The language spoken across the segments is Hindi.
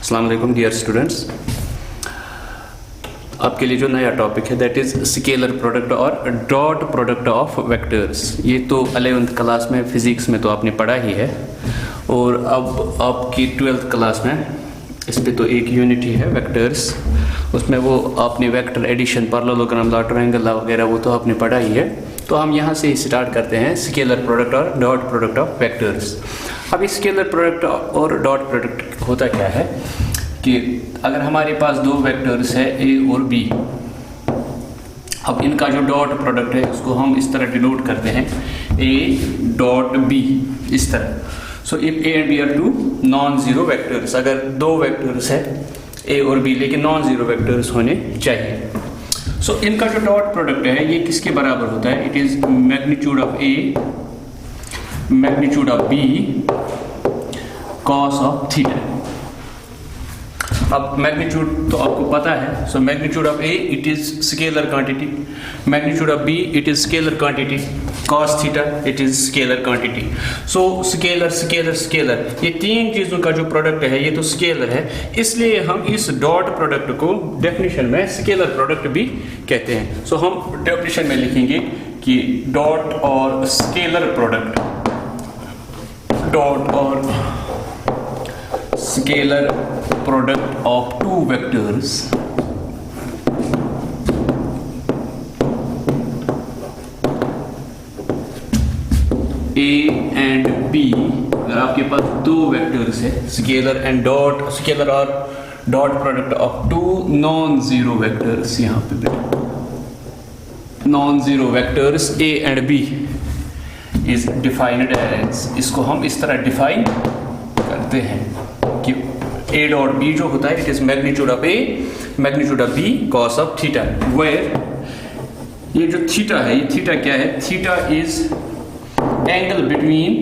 अस्सलाम वालेकुम डियर स्टूडेंट्स, आपके लिए जो नया टॉपिक है दैट इज़ स्केलर प्रोडक्ट और डॉट प्रोडक्ट ऑफ वेक्टर्स। ये तो 11th क्लास में फिज़िक्स में तो आपने पढ़ा ही है, और अब आपकी 12th क्लास में इस पे तो एक यूनिट ही है वेक्टर्स, उसमें वो आपने vector addition, parallelogram law, triangle law वगैरह वो तो आपने पढ़ा ही है। तो हम यहाँ से ही स्टार्ट करते हैं स्केलर प्रोडक्ट और डॉट प्रोडक्ट ऑफ वेक्टर्स। अब इस स्केलर प्रोडक्ट और डॉट प्रोडक्ट होता क्या है कि अगर हमारे पास दो वेक्टर्स है ए और बी, अब इनका जो डॉट प्रोडक्ट है उसको हम इस तरह डिनोट करते हैं ए डॉट बी, इस तरह। So if a and b are two non zero vectors, अगर दो वेक्टर्स है ए और बी लेकिन नॉन जीरो वेक्टर्स होने चाहिए। सो इनका जो डॉट प्रोडक्ट है ये किसके बराबर होता है? It is magnitude of A magnitude of B cos of theta. अब मैग्नीट्यूड तो आपको पता है, so magnitude of a it is scalar quantity, magnitude of b it is scalar quantity, cos theta it is scalar quantity. So scalar scalar scalar, ये तीन चीजों का जो प्रोडक्ट है ये तो स्केलर है, इसलिए हम इस डॉट प्रोडक्ट को डेफिनेशन में स्केलर प्रोडक्ट भी कहते हैं। सो हम डेफिनेशन में लिखेंगे कि डॉट और स्केलर प्रोडक्ट, डॉट और scalar product of two vectors a and b. अगर आपके पास दो वेक्टर्स है स्केलर एंड डॉट, स्केलर और dot product of two non zero vectors, यहां पे non zero vectors a and b is defined as, इसको हम इस तरह डिफाइन करते हैं कि ए डॉट बी जो होता है it is magnitude of A magnitude of B cos of theta, where ये जो थीटा है, ये थीटा क्या है? Theta is angle between,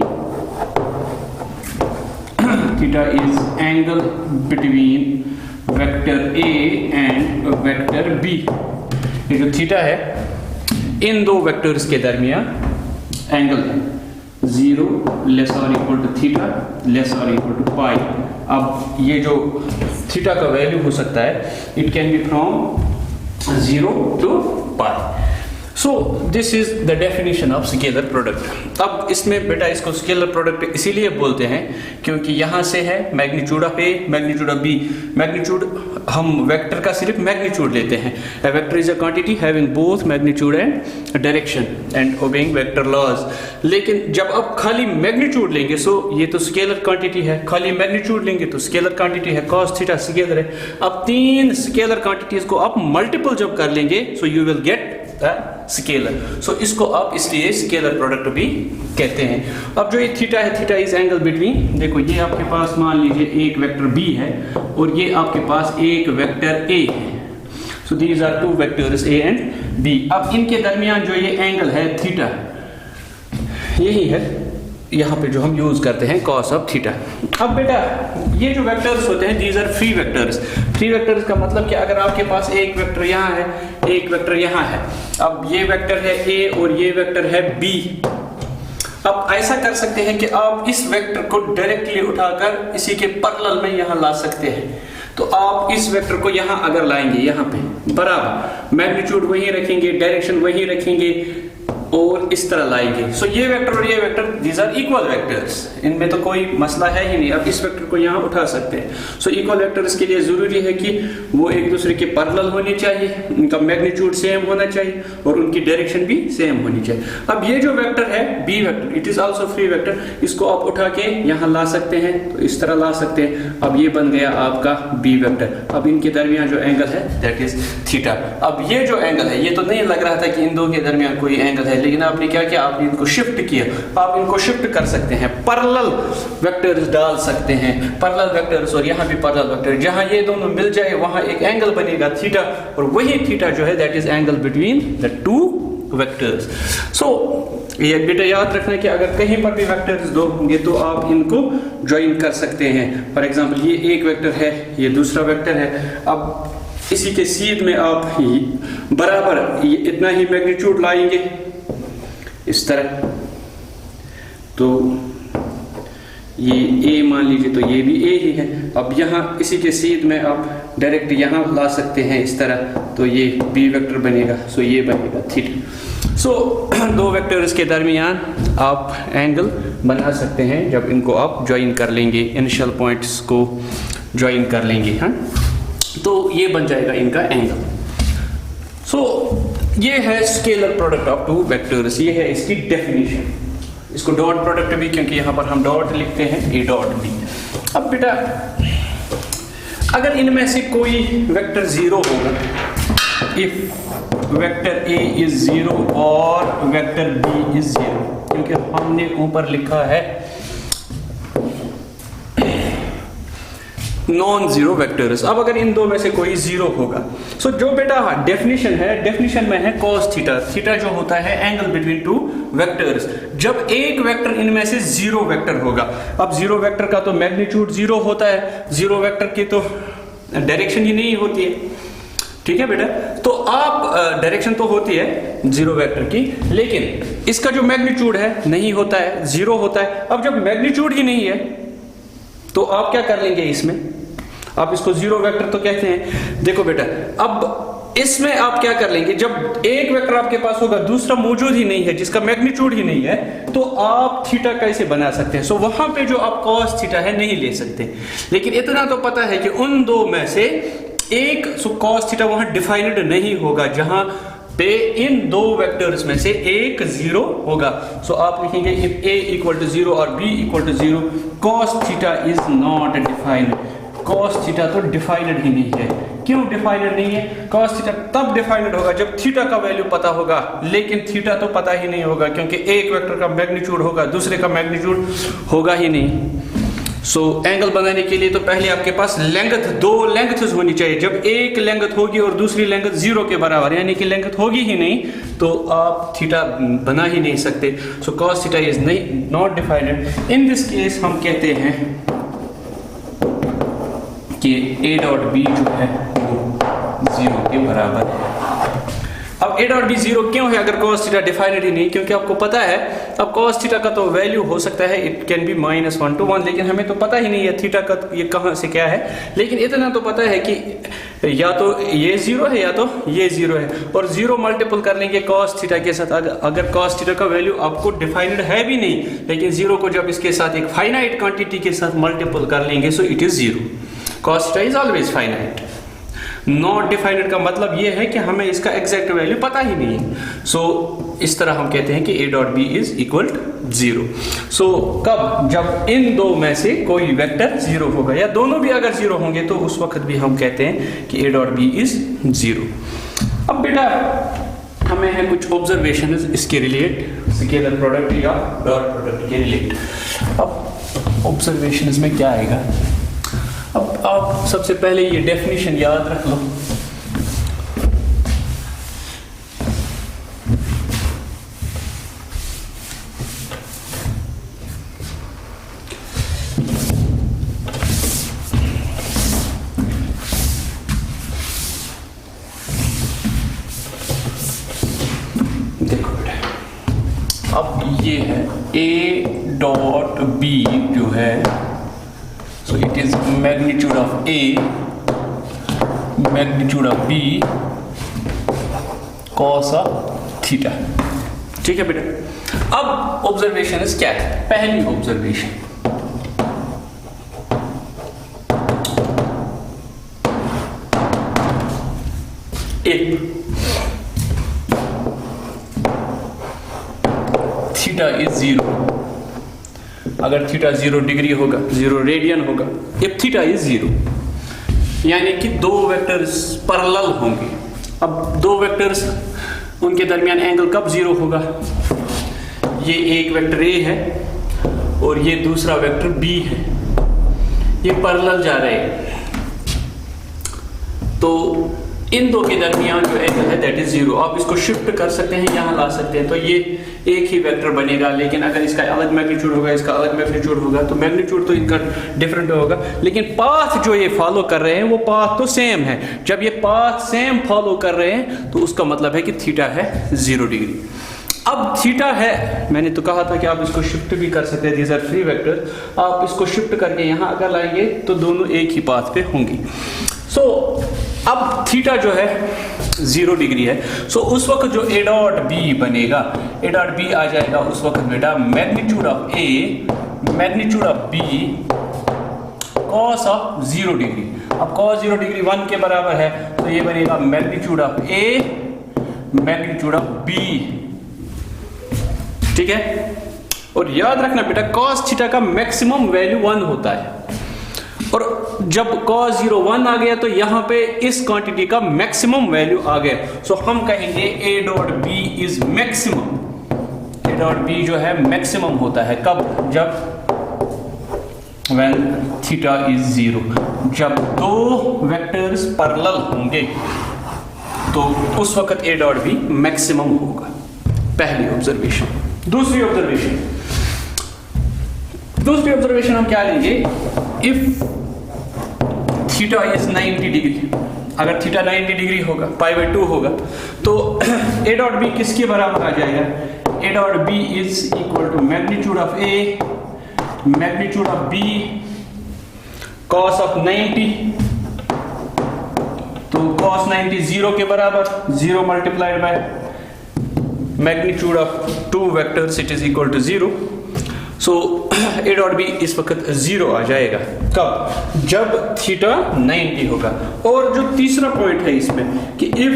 theta is angle between vector a and vector b. ये जो थीटा है इन दो वेक्टर्स के दरमियान एंगल है, 0 लेस और इक्वल टू थीटा लेस और इक्वल टू पाई। अब ये जो थीटा का वैल्यू हो सकता है it can be from 0 to pi. So this is the definition of scalar product. अब इसमें बेटा इसको स्केलर प्रोडक्ट इसीलिए बोलते हैं क्योंकि यहां से है magnitude of A magnitude of b. Magnitude हम वेक्टर का सिर्फ मैग्नीट्यूड लेते हैं। A vector is a quantity having both magnitude and direction and obeying vector laws। लेकिन जब आप खाली मैग्नीट्यूड लेंगे सो ये तो स्केलर क्वांटिटी है, खाली मैग्नीट्यूड लेंगे तो स्केलर क्वांटिटी है, cos थीटा स्केलर है। अब तीन स्केलर क्वांटिटीज को आप मल्टीपल जब कर लेंगे so you will get scalar. सो इसको आप इसलिए स्केलर प्रोडक्ट भी कहते हैं। अब जो ये थीटा है, थीटा इज एंगल बिटवीन, देखो ये आपके पास मान लीजिए एक वेक्टर बी है और ये आपके पास एक वेक्टर ए है। So these are two vectors a and b. अब इनके दरमियान जो ये एंगल है थीटा, यही है यहाँ पे जो हम यूज करते हैं कॉस ऑफ थीटा। अब बेटा ये जो वेक्टर्स होते हैं these are free vectors. Free vectors का मतलब कि अगर आपके पास एक वेक्टर यहाँ है, एक वेक्टर यहाँ है, अब ये वेक्टर है ए और ये वेक्टर है बी। अब ऐसा कर सकते हैं कि आप इस वेक्टर को डायरेक्टली उठाकर इसी के पैरेलल में यहाँ ला सकते हैं। तो आप इस वेक्टर को यहाँ अगर लाएंगे, यहाँ पे बराबर मैग्नीट्यूड वही रखेंगे, डायरेक्शन वही रखेंगे और इस तरह लाएंगे। सो ये वेक्टर और ये vector these are equal vectors, इनमें तो कोई मसला है ही नहीं। अब इस वेक्टर को यहाँ उठा सकते हैं। सो इक्वल वेक्टर्स के लिए जरूरी है कि वो एक दूसरे के पैरेलल होने चाहिए, उनका मैग्नीट्यूड सेम होना चाहिए और उनकी डायरेक्शन भी सेम होनी चाहिए। अब ये जो वेक्टर है b vector it is also free vector, इसको आप उठा के यहाँ ला सकते हैं, तो इस तरह ला सकते हैं। अब ये बन गया आपका बी वेक्टर। अब इनके दरमियान जो एंगल है दैट इज थीटा। अब ये जो एंगल है ये तो नहीं लग रहा था कि इन दो के दरमियान कोई एंगल है, लेकिन आपने क्या किया, आपने इनको शिफ्ट किया। आप इनको शिफ्ट कर सकते हैं, पैरेलल वेक्टर्स डाल सकते हैं, पैरेलल वेक्टर्स और यहाँ भी पैरेलल वेक्टर, जहां ये दोनों मिल जाए वहां एक एंगल बनेगा थीटा, और वही थीटा जो है that is angle between the two vectors. So ये बेटा याद रखना कि अगर कहीं पर भी वेक्टर्स दो होंगे तो आप इनको ज्वाइन कर सकते हैं। फॉर एग्जांपल ये एक वेक्टर है, ये दूसरा वेक्टर है। अब इसी के सीध में आप बराबर ये इतना ही मैग्नीट्यूड लाएंगे इस तरह, तो ये ए मान लीजिए, तो ये भी ए ही है। अब यहाँ इसी के सीध में आप डायरेक्ट यहाँ ला सकते हैं इस तरह, तो ये बी वेक्टर बनेगा, सो ये बनेगा थीटा। सो दो वेक्टर्स के दरमियान आप एंगल बना सकते हैं जब इनको आप ज्वाइन कर लेंगे, इनिशियल पॉइंट्स को ज्वाइन कर लेंगे, हाँ, तो ये बन जाएगा इनका एंगल। सो ये है scalar product of two vectors, ये है इसकी डेफिनेशन। इसको डॉट प्रोडक्ट भी, क्योंकि यहाँ पर हम डॉट लिखते हैं, ए डॉट बी। अब बेटा अगर इनमें से कोई वेक्टर जीरो होगा, if vector A is zero और वेक्टर बी इज जीरो, क्योंकि हमने ऊपर लिखा है नॉन जीरो वेक्टर्स। अब अगर इन दो में से कोई जीरो होगा, सो जो बेटा डेफिनेशन है, डेफिनेशन में है cos थीटा, थीटा जो होता है एंगल बिटवीन टू वेक्टर्स, जब एक वेक्टर इनमें से जीरो वेक्टर होगा। अब जीरो वेक्टर का तो मैग्नीट्यूड जीरो होता है, जीरो वेक्टर की तो डायरेक्शन ही नहीं होती है, ठीक है बेटा। तो आप डायरेक्शन तो होती है जीरो वेक्टर की, लेकिन इसका जो मैग्नीट्यूड है नहीं होता है, जीरो होता है। अब जब मैग्नीट्यूड ही नहीं है तो आप क्या कर लेंगे, इसमें आप इसको जीरो वेक्टर तो कहते हैं। देखो बेटा, अब इसमें आप क्या कर लेंगे, जब एक वेक्टर आपके पास होगा, दूसरा मौजूद ही नहीं है, जिसका मैग्नीट्यूड ही नहीं है, तो आप थीटा कैसे बना सकते हैं। सो वहां पे जो आप cos थीटा है नहीं ले सकते, लेकिन इतना तो पता है कि उन दो में से एक cos थीटा वहां डिफाइंड नहीं होगा, जहां पे इन दो वेक्टर्स में से एक जीरो होगा। सो आप लिखेंगे if a equal to zero और b equal to zero, cos theta is not defined. cos theta तो डिफाइंड ही नहीं है। क्यों डिफाइंड नहीं है? cos थीटा तब डिफाइंड होगा जब थीटा का वैल्यू पता होगा, लेकिन थीटा तो पता ही नहीं होगा, क्योंकि एक वेक्टर का मैग्नीट्यूड होगा, दूसरे का मैग्नीट्यूड होगा ही नहीं। सो एंगल बनाने के लिए तो पहले आपके पास लेंथ, दो लेंथ्स होनी चाहिए। जब एक लेंथ होगी और दूसरी लेंथ जीरो के बराबर, यानी कि लेंथ होगी ही नहीं, तो आप थीटा बना ही नहीं सकते। सो cos theta is not defined. In this case हम कहते हैं कि a डॉट b जो है वो जीरो के बराबर है। अब a डॉट b जीरो क्यों है अगर cos थीटा डिफाइंड ही नहीं? क्योंकि आपको पता है अब cos थीटा का तो वैल्यू हो सकता है, इट कैन बी -1 to 1, लेकिन हमें तो पता ही नहीं है थीटा का ये कहां से क्या है। लेकिन इतना तो पता है कि या तो ये जीरो है या तो ये जीरो है, और जीरो मल्टीपल कर लेंगे cos थीटा के साथ। अगर cos थीटा का वैल्यू आपको डिफाइंड है भी नहीं, लेकिन जीरो को जब इसके साथ एक फाइनाइट क्वांटिटी के साथ मल्टीपल कर लेंगे, सो it is zero. cos theta is always finite. Not defined का मतलब यह है कि हमें इसका एग्जैक्ट वैल्यू पता ही नहीं है। सो इस तरह हम कहते हैं कि a dot b is equal to zero. So कब? जब इन दो में से कोई वेक्टर जीरो होगा, या दोनों भी अगर जीरो होंगे, तो उस वक्त भी हम कहते हैं कि a dot b is zero. अब बेटा हमें है कुछ ऑब्जर्वेशन इसके रिलेट, स्केलर प्रोडक्ट या डॉट प्रोडक्ट के रिलेट। अब ऑब्जर्वेशन में क्या आएगा? अब आप सबसे पहले ये डेफिनेशन याद रख लो। देखो बेटा, अब ये है a डॉट b जो है, so it is magnitude of A, magnitude of B, cos of theta। ठीक है बेटा। अब ऑब्जर्वेशन क्या है? पहली ऑब्जर्वेशन, थीटा इज जीरो, अगर थीटा 0 डिग्री होगा, 0 रेडियन होगा, इफ थीटा इज जीरो, यानी कि दो वेक्टर्स पैरेलल होंगे। अब दो वेक्टर्स, उनके दरमियान एंगल कब जीरो होगा? ये एक वेक्टर a है और ये दूसरा वेक्टर b है, ये पैरेलल जा रहे हैं, तो इन दो के दरमियान जो एंगल है दैट इज जीरो। आप इसको शिफ्ट कर सकते हैं, यहां ला सकते हैं, तो ये एक ही वेक्टर बनेगा। लेकिन अगर इसका अलग मैग्नीट्यूड होगा, इसका अलग मैग्नीट्यूड होगा, तो मैग्नीट्यूड तो इनका डिफरेंट होगा, लेकिन पाथ जो ये फॉलो कर रहे हैं वो पाथ तो सेम है। जब ये पाथ सेम फॉलो कर रहे हैं तो उसका मतलब है कि थीटा है 0 डिग्री। अब थीटा है, मैंने तो कहा था कि आप इसको शिफ्ट भी कर सकते हैं, दीज आर फ्री वेक्टर, आप इसको शिफ्ट करके यहाँ अगर लाएंगे तो दोनों एक ही पाथ पे होंगी। सो अब थीटा जो है 0 डिग्री है, सो उस वक्त जो ए डॉट बी बनेगा, ए डॉट बी आ जाएगा उस वक्त बेटा magnitude of A magnitude of B cos of 0 degree. अब कॉस 0 डिग्री 1 के बराबर है, तो ये बनेगा magnitude of A magnitude of b. ठीक है, और याद रखना बेटा कॉस थीटा का मैक्सिमम वैल्यू 1 होता है, और जब cos 0 1 आ गया तो यहां पे इस क्वांटिटी का मैक्सिमम वैल्यू आ गया। सो हम कहेंगे a dot b is maximum. a dot B जो है मैक्सिमम होता है कब? जब when थीटा इज 0, जब दो वेक्टर्स पैरेलल होंगे तो उस वक्त a डॉट बी मैक्सिमम होगा। पहली ऑब्जर्वेशन। दूसरी ऑब्जर्वेशन हम क्या लेंगे? इफ थीटा इज 90 डिग्री, अगर थीटा 90 डिग्री होगा, π/2 होगा, तो a डॉट बी किसके बराबर आ जाएगा? a dot b is equal to magnitude of a magnitude of b cos of 90, तो cos 90 0 के बराबर, 0 multiplied by magnitude of 2 vectors, it is equal to 0। So a dot b इस वक्त 0 आ जाएगा। कब? जब थीटा 90 होगा। और जो तीसरा पॉइंट है इसमें कि if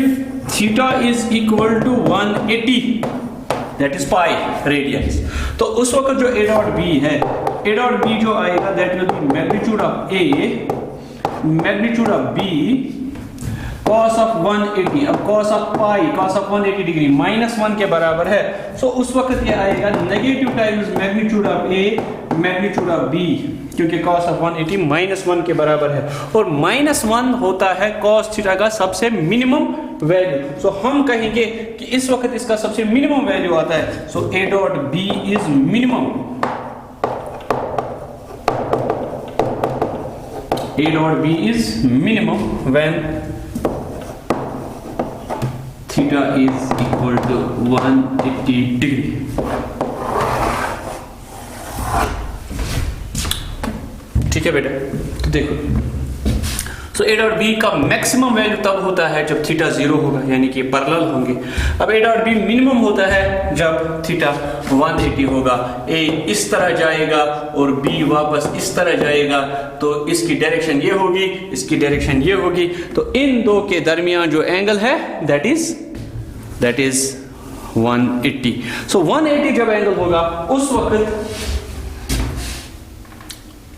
theta is equal to 180 that is pi radians, तो उस वक्त जो a डॉट बी है, a डॉट बी जो आएगा that will be magnitude of a magnitude of b cos of 180। अब cos of pi, cos of 180 degree -1 के बराबर है, सो उस वक्त ये आएगा negative times magnitude of a magnitude of b, क्योंकि cos ऑफ 180 -1 के बराबर है, और -1 होता है cos थीटा का सबसे मिनिमम वैल्यू। सो हम कहेंगे कि इस वक्त इसका सबसे मिनिमम वैल्यू आता है, so a dot b is minimum. a dot b is minimum when theta is equal to 180 degree. ठीक है बेटा, तो देखो, सो a डॉट बी का मैक्सिमम वैल्यू तब होता है जब थीटा 0 होगा, यानी कि पैरेलल होंगे। अब a डॉट बी मिनिमम होता है जब थीटा 180 होगा। a इस तरह जाएगा और b वापस इस तरह जाएगा, तो इसकी डायरेक्शन ये होगी, इसकी डायरेक्शन ये होगी, तो इन दो के दरमियान जो एंगल है दैट इज 180। सो 180 जब एंगल होगा उस वक्त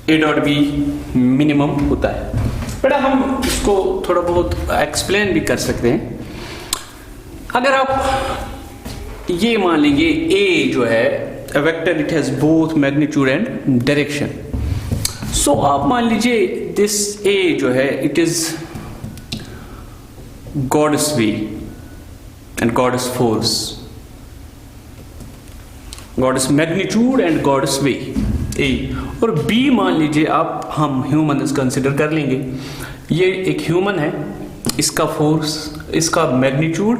a डॉट बी मिनिमम होता है। बेटा हम इसको थोड़ा बहुत एक्सप्लेन भी कर सकते हैं। अगर आप ये मान लेंगे a जो है vector, it has both magnitude and direction, so आप मान लीजिए दिस a जो है it is God's way and God's force, God's magnitude and God's way A, और B मान लीजिए आप, हम ह्यूमन कंसिडर कर लेंगे, ये एक ह्यूमन है, इसका फोर्स, इसका मैग्नीट्यूड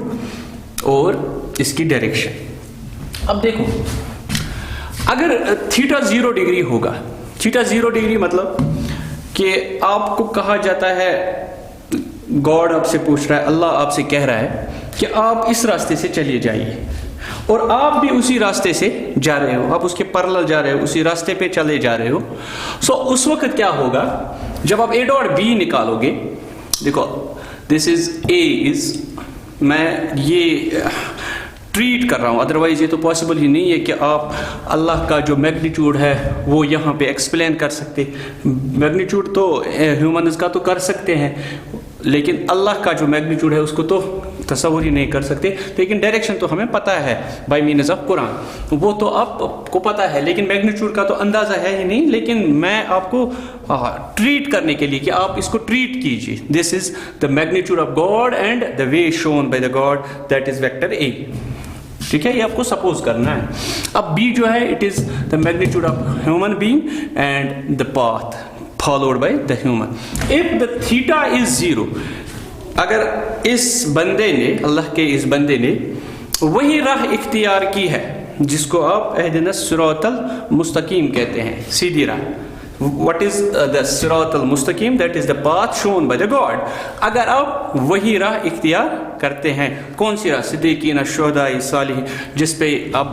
और इसकी डायरेक्शन। अब देखो, अगर थीटा 0 डिग्री होगा, थीटा 0 डिग्री मतलब कि आपको कहा जाता है, गॉड आपसे पूछ रहा है, अल्लाह आपसे कह रहा है कि आप इस रास्ते से चलिए जाइए, और आप भी उसी रास्ते से जा रहे हो, आप उसके पैरेलल जा रहे हो, उसी रास्ते पे चले जा रहे हो। सो उस वक्त क्या होगा, जब आप a डॉट b निकालोगे, देखो दिस इज a इज, मैं ये ट्रीट कर रहा हूँ, अदरवाइज ये तो पॉसिबल ही नहीं है कि आप अल्लाह का जो मैग्नीट्यूड है वो यहाँ पे एक्सप्लेन कर सकते। मैग्नीट्यूड तो ह्यूमन्स का तो कर सकते हैं, लेकिन अल्लाह का जो मैग्नीट्यूड है उसको तो तस्वुर ही नहीं कर सकते। लेकिन डायरेक्शन तो हमें पता है बाय मीन्स ऑफ कुरान, वो तो आपको पता है, लेकिन मैग्नीट्यूड का तो अंदाज़ा है ही नहीं। लेकिन मैं आपको ट्रीट करने के लिए कि आप इसको ट्रीट कीजिए, this is the magnitude of God and the way shown by the God, that is vector A. ठीक है, ये आपको सपोज करना है। अब b जो है it is the magnitude of human being and the path followed by the human. If the theta is 0, अगर इस बंदे ने, अल्लाह के इस बंदे ने वही राह इख्तियार की है जिसको आप अहदिनस सिरातल मुस्तकीम कहते हैं, सीधी राह। What is the सिरातल Mustakim? That is the path shown by the God. अगर आप वही राह इख्तियार करते हैं, कौन सी राह? सिद्दीकीन, शुहदाए, सालिहीन, जिस पे अब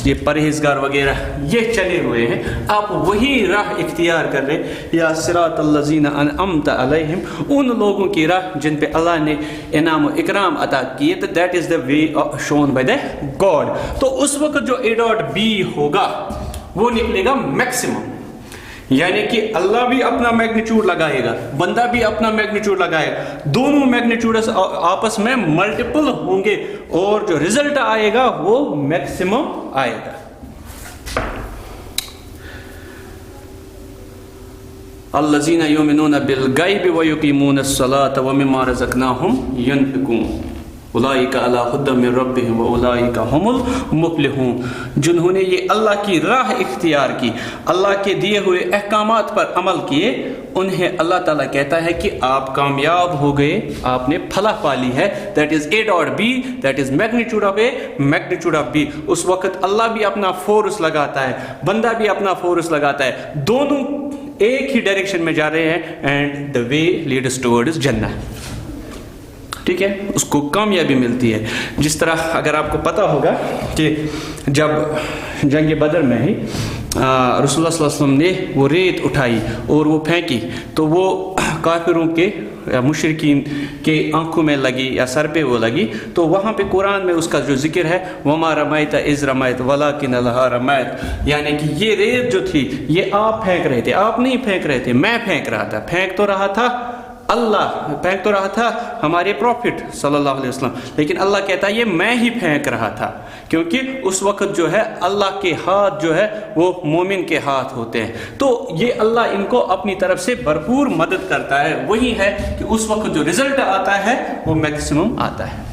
ये परहेजगार वगैरह ये चले हुए हैं, आप वही राह इख्तियार कर रहे हैं। या सिरातल लज़ीना अनअमता अलैहिम, उन लोगों की राह जिन पे अल्लाह ने इनाम व इकराम अता किए, तो that is the way shown by the God. तो उस वक्त जो A.B होगा वो निकलेगा मैक्सिमम, यानी कि अल्लाह भी अपना मैग्नीट्यूड लगाएगा, बंदा भी अपना मैग्नीट्यूड लगाएगा, दोनों मैग्नीट्यूड आपस में मल्टीपल होंगे और जो रिजल्ट आएगा वो मैक्सिमम आएगा। अल्लज़ीना युमिनूना बिल गैबि व युकीमूनस सलात व मिम्मा रज़क़नाहुम युनफ़िक़ून उलाइका अला हुद्दा मिन रब्बिहिम व उलाइका हुमुल मुफ़्लिहून। जिन्होंने ये अल्लाह की राह इख्तियार की, अल्लाह के दिए हुए अहकामात पर अमल किए, उन्हें अल्लाह ताला कहता है कि आप कामयाब हो गए, आपने फलाह पा ली है। That is A.B, that is magnitude of A, magnitude of B। उस वक्त अल्लाह भी अपना फोर्स लगाता है, बंदा भी अपना फोर्स लगाता है, दोनों एक ही डायरेक्शन में जा रहे हैं and the way leads towards जन्नह। ठीक है, उसको कामयाबी मिलती है। जिस तरह अगर आपको पता होगा कि जब जंग बदर में ही रसूलुल्लाह सल्लल्लाहु अलैहि वसल्लम ने वो रेत उठाई और वो फेंकी, तो वो काफिरों के या मुशरिकीन के आंखों में लगी या सर पे वो लगी, तो वहाँ पे कुरान में उसका जो जिक्र है, वमा रमैत इज़ रमैत वलाकिन अल्लाह रमैत, यानी कि ये रेत जो थी ये आप फेंक रहे थे, आप नहीं फेंक रहे थे, मैं फेंक रहा था। फेंक तो रहा था अल्लाह, फेंक तो रहा था हमारे प्रॉफिट सल्लल्लाहु अलैहि वसल्लम, लेकिन अल्लाह कहता है ये मैं ही फेंक रहा था, क्योंकि उस वक्त जो है अल्लाह के हाथ जो है वो मोमिन के हाथ होते हैं। तो ये अल्लाह इनको अपनी तरफ से भरपूर मदद करता है। वही है कि उस वक्त जो रिजल्ट आता है वो मैक्सिमम आता है।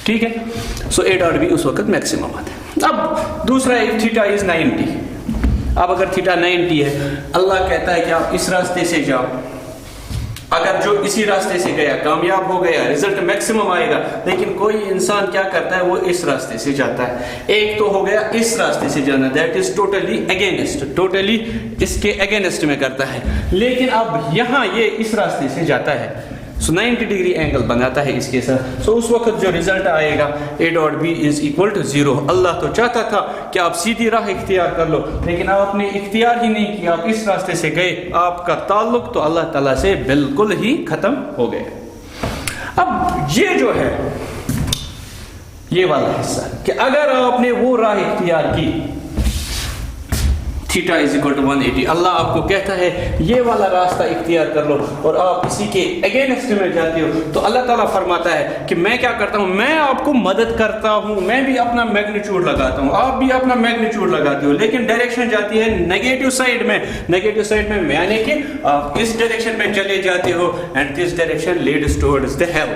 ठीक है, सो A.B उस वक्त मैक्सिमम आता है। अब दूसरा एक थीटा इज 90। अब अगर थीटा 90 है, अल्लाह कहता है कि आप इस रास्ते से जाओ, अगर जो इसी रास्ते से गया कामयाब हो गया, रिजल्ट मैक्सिमम आएगा। लेकिन कोई इंसान क्या करता है, वो इस रास्ते से जाता है। एक तो हो गया इस रास्ते से जाना, that is totally against, totally इसके अगेंस्ट में करता है। लेकिन अब यहाँ ये इस रास्ते से जाता है, सो 90 डिग्री एंगल बनाता है इसके साथ। सो उस वक्त जो रिजल्ट आएगा A.B इज इक्वल टू 0। अल्लाह तो चाहता था कि आप सीधी राह इख्तियार कर लो, लेकिन आपने इख्तियार ही नहीं किया, आप इस रास्ते से गए, आपका ताल्लुक तो अल्लाह ताला से बिल्कुल ही खत्म हो गया। अब ये जो है ये वाला हिस्सा कि अगर आपने वो राह इख्तियार की, थीटा इज इक्वल टू 180, अल्लाह आपको कहता है ये वाला रास्ता इख्तियार कर लो और आप इसी के अगेंस्ट में जाते हो, तो अल्लाह ताला फरमाता है कि मैं क्या करता हूँ, मैं आपको मदद करता हूँ, मैं भी अपना मैग्नीट्यूड लगाता हूँ, आप भी अपना मैग्नीट्यूड लगाते हो, लेकिन डायरेक्शन जाती है नेगेटिव साइड में। नेगेटिव साइड में यानी कि आप इस डायरेक्शन में चले जाते हो and this direction leads towards the hell,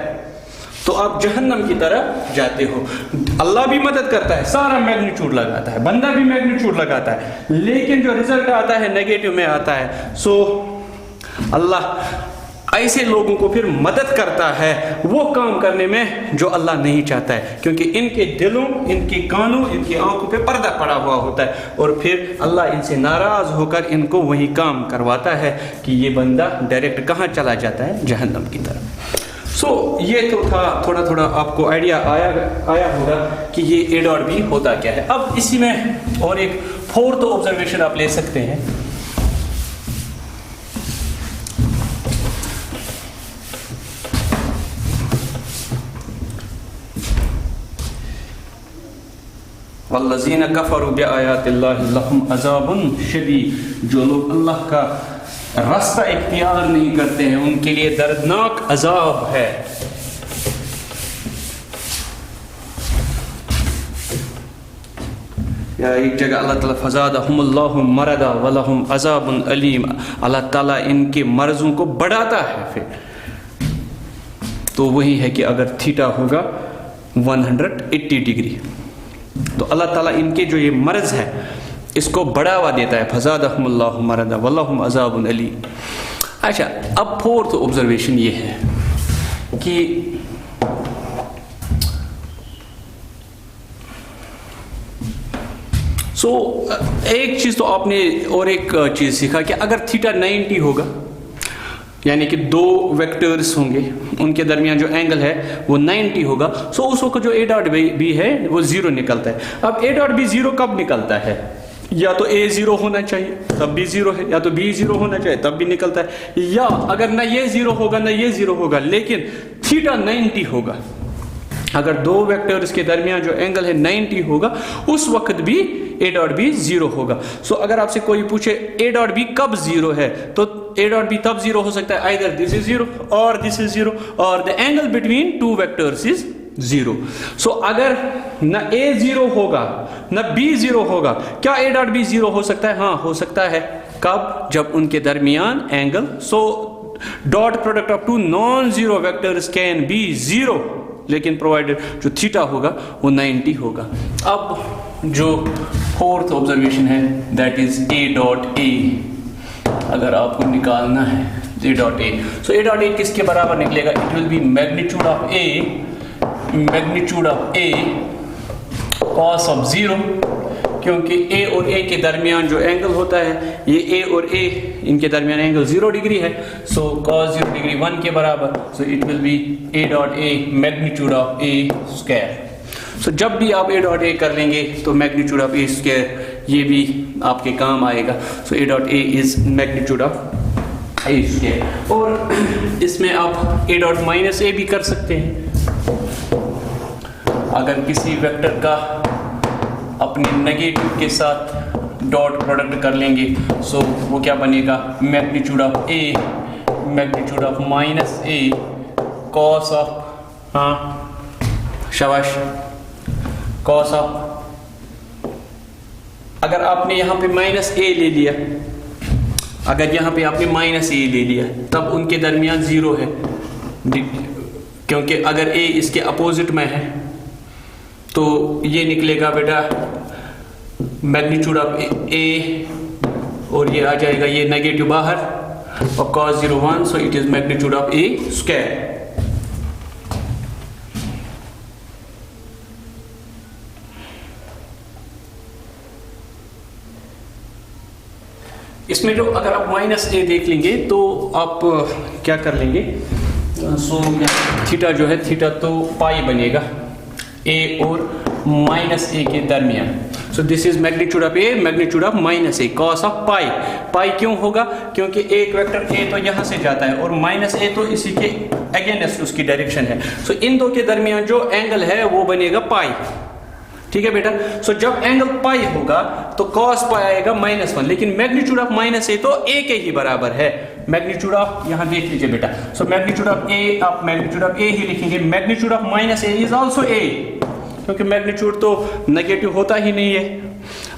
तो आप जहन्नम की तरफ जाते हो। अल्लाह भी मदद करता है, सारा मैग्नीट्यूड लगाता है, बंदा भी मैग्नीट्यूड लगाता है, लेकिन जो रिजल्ट आता है नेगेटिव में आता है। सो अल्लाह ऐसे लोगों को फिर मदद करता है वो काम करने में जो अल्लाह नहीं चाहता है, क्योंकि इनके दिलों, इनके कानों, इनकी आंखों पे पर्दा पड़ा हुआ होता है, और फिर अल्लाह इनसे नाराज होकर इनको वही काम करवाता है कि ये बंदा डायरेक्ट कहाँ चला जाता है, जहन्नम की तरफ। सो ये तो था, थोड़ा थोड़ा आपको आइडिया आया होगा कि ये A.B होता क्या है। अब इसी में और एक फोर्थ ऑब्जर्वेशन आप ले सकते हैं। वल्लज़ीना कफ़रू बिआयातिल्लाहि लहुम अज़ाबुन शदीद, जो लोग अल्लाह का रास्ता इख्तियार नहीं करते हैं उनके लिए दर्दनाक अजाब है। या एक जगह अल्लाह ताला फज़ादहुमुल्लाहु मरदा वलहुम अज़ाबुन अलीम, अल्लाह ताला इनके मर्जों को बढ़ाता है। फिर तो वही है कि अगर थीटा होगा 180 डिग्री, तो अल्लाह ताला इनके जो ये मर्ज है इसको बढ़ावा देता है। फज़ादहुमुल्लाहु मरदा वलहुम अज़ाबुन अलीम। अच्छा, अब फोर्थ ऑब्जर्वेशन ये है कि 180 डिग्री एंगल बनाता है इसके साथ, सो उस वक्त जो रिजल्ट आएगा, A.B इज इक्वल टू 0। अल्लाह ताला इनके जो ये मर्ज है इसको बढ़ावा देता है। फज़ादहुमुल्लाहु मरदा वलहुम अज़ाबुन अलीम। अच्छा, अब फोर्थ ऑब्जर्वेशन ये है कि 180 डिग्री सो एक चीज़ तो आपने और एक चीज़ सीखा कि अगर थीटा 90 होगा, यानी कि दो वेक्टर्स होंगे, उनके दरमियान जो एंगल है वो 90 होगा, सो उस वक्त जो ए डॉट बी है वो 0 निकलता है। अब ए डॉट बी 0 कब निकलता है? या तो ए 0 होना चाहिए तब भी 0 है, या तो बी 0 होना चाहिए तब भी निकलता है, या अगर ना ये 0 होगा ना ये 0 होगा लेकिन थीटा 90 होगा, अगर दो वेक्टर्स के दरमियान जो एंगल है 90 होगा, उस वक्त भी ए डॉट बी 0 होगा। सो अगर आपसे कोई पूछे ए डॉट बी कब 0 है, तो ए डॉट बी तब 0 हो सकता है आइदर दिस इज 0 और दिस इज 0 और the angle between two vectors is 0। सो अगर न ए 0 होगा न बी 0 होगा, क्या ए डॉट बी 0 हो सकता है? हाँ हो सकता है। कब? जब उनके दरमियान angle, so dot product of two non zero vectors can be 0, लेकिन प्रोवाइडेड जो थीटा होगा वो 90 होगा। अब जो फोर्थ ऑब्जर्वेशन है दैट इज ए डॉट ए, अगर आपको निकालना है A dot A, so A dot ए किसके बराबर निकलेगा? It will be magnitude of A cos of 0, क्योंकि ए और ए के दरमियान जो एंगल होता है, ये ए और ए इनके दरमियान एंगल 0 डिग्री है, सो cos 0 डिग्री 1 के बराबर, so it will be A dot A magnitude of A square. So जब भी आप ए डॉट ए कर लेंगे तो मैग्नीट्यूड ऑफ ए स्क्वायर ये भी आपके काम आएगा। So A dot A is magnitude of A square. और इसमें आप ए डॉट माइनस ए भी कर सकते हैं। अगर किसी वेक्टर का अपने नेगेटिव के साथ डॉट प्रोडक्ट कर लेंगे, सो वो क्या बनेगा? Magnitude of A magnitude of minus A cos of, हाँ शाबाश, कॉस ऑफ, अगर आपने यहाँ पे माइनस ए ले लिया, अगर यहाँ पे आपने माइनस ए ले लिया तब उनके दरमियान 0 है, क्योंकि अगर ए इसके अपोजिट में है तो ये निकलेगा बेटा मैग्नीट्यूड ऑफ ए और ये आ जाएगा ये नेगेटिव बाहर और cos 0 1, so it is magnitude of A square. इसमें जो अगर आप माइनस ए देख लेंगे तो आप क्या कर लेंगे? सो थीटा जो है, थीटा तो पाई बनेगा ए और माइनस ए के दरमियान। So this is magnitude of A magnitude of minus A cos of pi. Pi क्यों होगा? क्योंकि एक वेक्टर ए तो यहां से जाता है और माइनस ए तो इसी के अगेंस्ट उसकी डायरेक्शन है, सो इन दो के दरमियान जो एंगल है वो बनेगा पाई। ठीक है बेटा। सो जब एंगल पाई होगा तो कॉस पाई आएगा -1, लेकिन मैग्नीट्यूड ऑफ माइनस ए तो ए के ही बराबर है। मैग्नीट्यूड ऑफ, यहां देख लीजिए बेटा, सो मैग्नीट्यूड ऑफ ए आप मैग्नीट्यूड ऑफ ए ही लिखेंगे, magnitude of minus A is also a, क्योंकि मैग्नीट्यूड तो नेगेटिव होता ही नहीं है।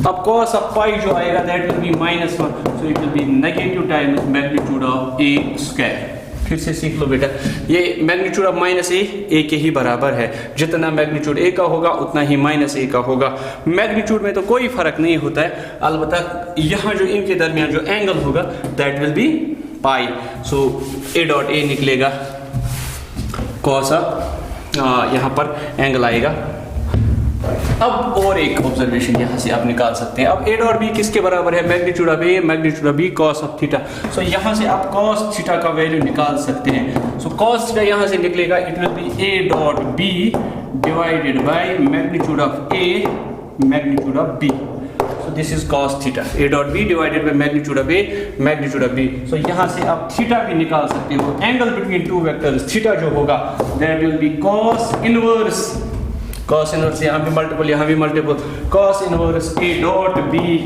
अब कॉस ऑफ पाई जो आएगा that will B -1, so it will B negative times magnitude of A square. फिर से सीख लो बेटा, ये मैग्नीट्यूड ऑफ माइनस ए के ही बराबर है। जितना मैग्नीट्यूड ए का होगा उतना ही माइनस ए का होगा। मैग्नीट्यूड में तो कोई फर्क नहीं होता है, अलबत्ता यहाँ जो इनके दरमियान जो एंगल होगा that will B pi. So A dot ए निकलेगा कॉस ऑफ, यहाँ पर एंगल आएगा। अब और एक ऑब्जर्वेशन यहाँ से आप निकाल सकते हैं। अब ए डॉट बी किसके बराबर है? Magnitude of A magnitude of B cos of theta. So यहाँ से आप कॉस थीटा का वैल्यू निकाल सकते हैं। सो कॉस थीटा यहाँ से निकलेगा, it will be A dot B divided by magnitude of A magnitude of B. So this is cos theta, A dot B divided by magnitude of A magnitude of B. So यहाँ से आप थीटा भी निकाल सकते हो। Angle between two vectors theta जो होगा that will be cos inverse, cos inverse यहाँ भी मल्टीपल यहाँ भी multiple, cos inverse A dot B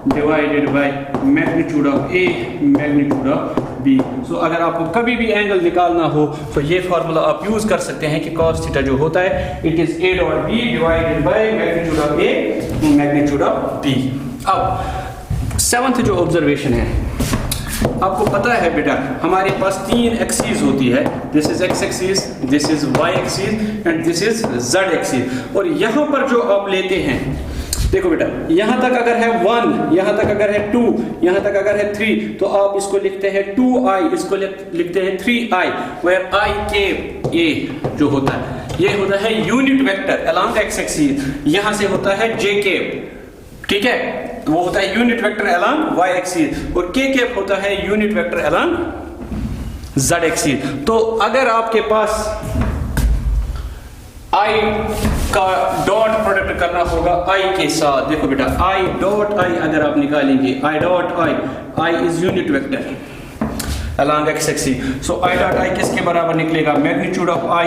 divided by magnitude of A magnitude of B. So अगर आपको कभी भी एंगल निकालना हो तो ये फार्मूला आप यूज कर सकते हैं कि cos थीटा जो होता है it is A dot B divided by magnitude of A magnitude of B. अब 7th जो ऑब्जर्वेशन है, आपको पता है बेटा हमारे पास 3 एक्सिस होती है, this is X axis, this is Y axis and this is Z axis. और यहाँ पर जो आप लेते हैं, देखो बेटा यहाँ तक अगर है 1, यहाँ तक अगर है 2, यहाँ तक अगर है 3, तो आप इसको लिखते हैं 2i, इसको लिखते हैं 3i, वेयर i के a जो होता है ये होता है unit vector along x axis, यहाँ से होता है j के। ठीक है, वो होता है unit vector along y axis और k कैप होता है unit vector along z axis. तो अगर आपके पास i का डॉट प्रोडक्ट करना होगा i के साथ, देखो बेटा i डॉट i अगर आप निकालेंगे i dot i is unit vector along x axis, so i dot i किसके बराबर निकलेगा, मैग्नीट्यूड ऑफ i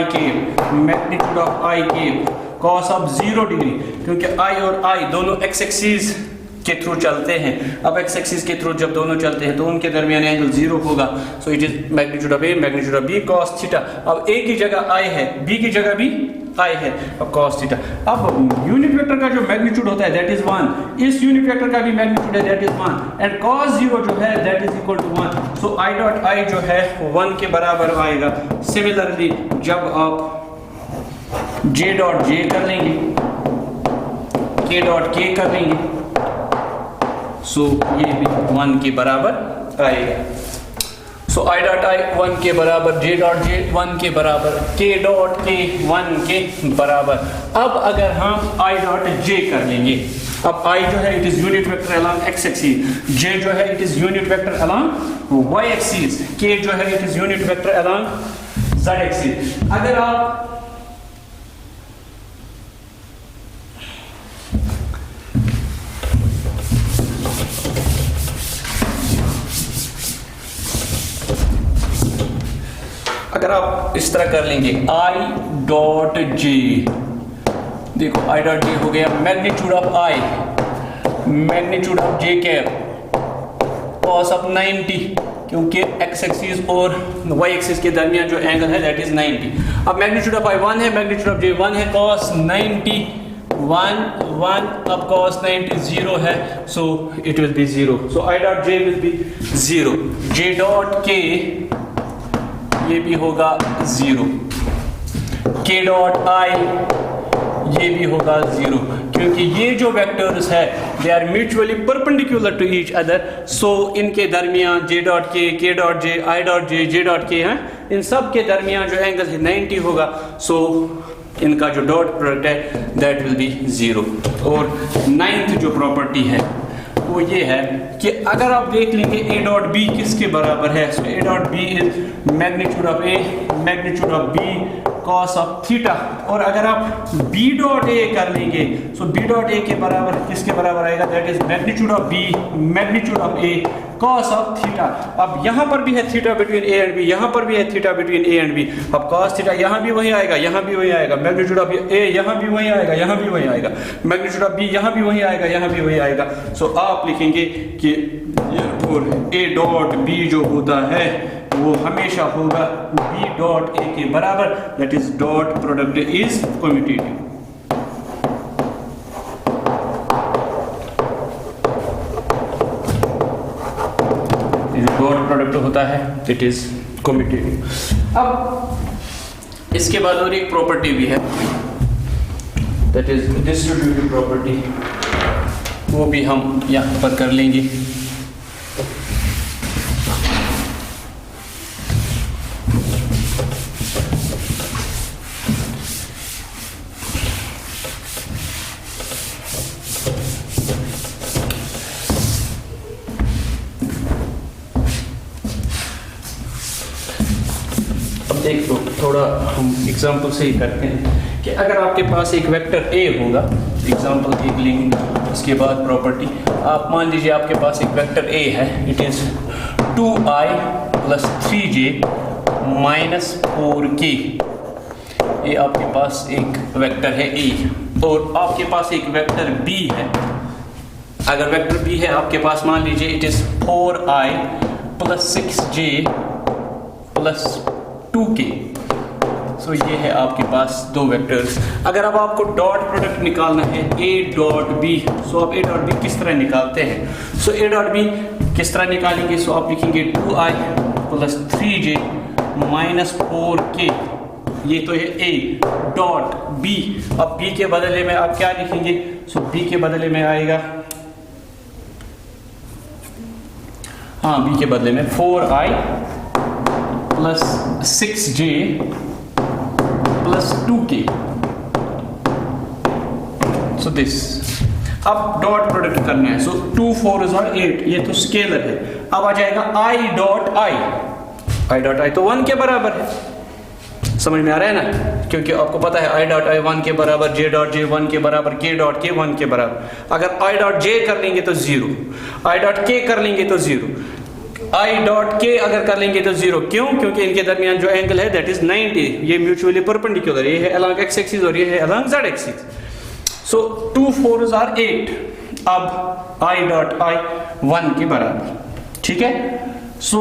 के cos ऑफ 0 डिग्री, क्योंकि i और i दोनों x एक्सिस के थ्रू चलते हैं। अब x एक्सिस के थ्रू जब दोनों चलते हैं तो उनके दरमियान एंगल 0 होगा, so it is magnitude of a magnitude of b cos theta. अब a की जगह i है, b की जगह भी i है, अब cos थीटा। अब यूनिट वेक्टर का जो मैग्नीट्यूड होता है दैट इज 1, इस यूनिट वेक्टर का भी मैग्नीट्यूड है दैट इज 1 एंड cos 0 जो है that is equal to 1, so i dot i जो है 1 के बराबर आएगा। सिमिलरली जब आप j डॉट j कर लेंगे, k डॉट k कर लेंगे, सो ये भी 1 के बराबर आएगा। सो i डॉट i 1 के बराबर, j डॉट j 1 के बराबर, k डॉट k 1 के बराबर। अब अगर हम i डॉट j कर लेंगे, अब i जो है it is unit vector along x axis, j जो है it is unit vector along y axis, k जो है it is unit vector along z axis. अगर आप इस तरह कर लेंगे i डॉट j, देखो i डॉट j हो गया magnitude of i magnitude of j cap cos of 90, क्योंकि x एक्सिस और y एक्सिस के दरमियान जो एंगल है दैट इज 90। अब मैग्नीट्यूड ऑफ i 1 है, मैग्नीट्यूड ऑफ j 1 है, cos 90 1 अब cos 90 0 है, so it will be 0, so i dot j will be 0, j dot k ये भी होगा 0, k डॉट i ये भी होगा 0, क्योंकि ये जो वेक्टर्स है they are mutually perpendicular to each other, so इनके दरमियान j dot k dot j i dot j dot k हैं, इन सब के दरमियान जो एंगल है 90 होगा, सो इनका जो डॉट प्रोडक्ट है दैट विल बी 0। और 9th जो प्रॉपर्टी है वो ये है कि अगर आप देख लेंगे a डॉट b किसके बराबर है, so a dot b is magnitude of a magnitude of b cos of theta, और अगर आप b डॉट a कर लेंगे, सो b डॉट a के बराबर किसके बराबर आएगा, that is magnitude of b magnitude of a cos of theta. अब यहाँ पर भी है theta between a and b, यहाँ पर भी है theta between a and b, अब cos थीटा यहाँ भी वही आएगा, यहाँ भी वही आएगा, मैग्नीट्यूड ऑफ a यहाँ भी वही आएगा, यहाँ भी वही आएगा, मैग्नीट्यूड ऑफ b यहाँ भी वही आएगा, यहाँ भी वही आएगा। सो आप लिखेंगे कि a डॉट b जो होता है वो हमेशा होगा b डॉट a के बराबर, that is dot product is commutative. Dot product होता है इट इज कम्यूटेटिव। अब इसके बाद और एक प्रॉपर्टी भी है दैट इज डिस्ट्रीब्यूटिव प्रॉपर्टी, वो भी हम यहाँ पर कर लेंगे। एक तो थोड़ा हम एग्जांपल से ही करते हैं कि अगर आपके पास एक वेक्टर a होगा, एग्जांपल एक लेंगे, उसके बाद प्रॉपर्टी, आप मान लीजिए आपके पास एक वेक्टर a है, it is 2i + 3j - 4k, ये आपके पास एक वेक्टर है a, और आपके पास एक वेक्टर b है। अगर वेक्टर b है आपके पास, मान लीजिए it is 4i + 6j + 2k, सो ये है आपके पास दो वेक्टर्स। अगर अब आपको डॉट प्रोडक्ट निकालना है a डॉट b, सो आप a डॉट b किस तरह निकालते हैं, सो a डॉट b किस तरह निकालेंगे, सो आप लिखेंगे 2i + 3j - 4k, ये तो है a डॉट b। अब b के बदले में आप क्या लिखेंगे, सो b के बदले में आएगा, हाँ b के बदले में 4i + 6j + 2k, so this। अब डॉट प्रोडक्ट करना है, सो 2 4 8, ये तो स्केलर है। अब आ जाएगा आई डॉट आई तो 1 के बराबर है, समझ में आ रहा है ना, क्योंकि आपको पता है आई डॉट आई 1 के बराबर, जे डॉट जे 1 के बराबर, के डॉट के 1 के बराबर। अगर आई डॉट जे कर लेंगे तो 0, आई डॉट के कर लेंगे तो 0, आई डॉट के अगर कर लेंगे तो 0। क्यों? क्योंकि इनके दरमियान जो एंगल है दैट इज 90, ये म्यूचुअली परपेंडिकुलर, ये है अलॉन्ग एक्स एक्सिस और ये है अलॉन्ग जेड एक्सिस। सो 2 4 8, अब आई डॉट आई 1 के बराबर, ठीक है। सो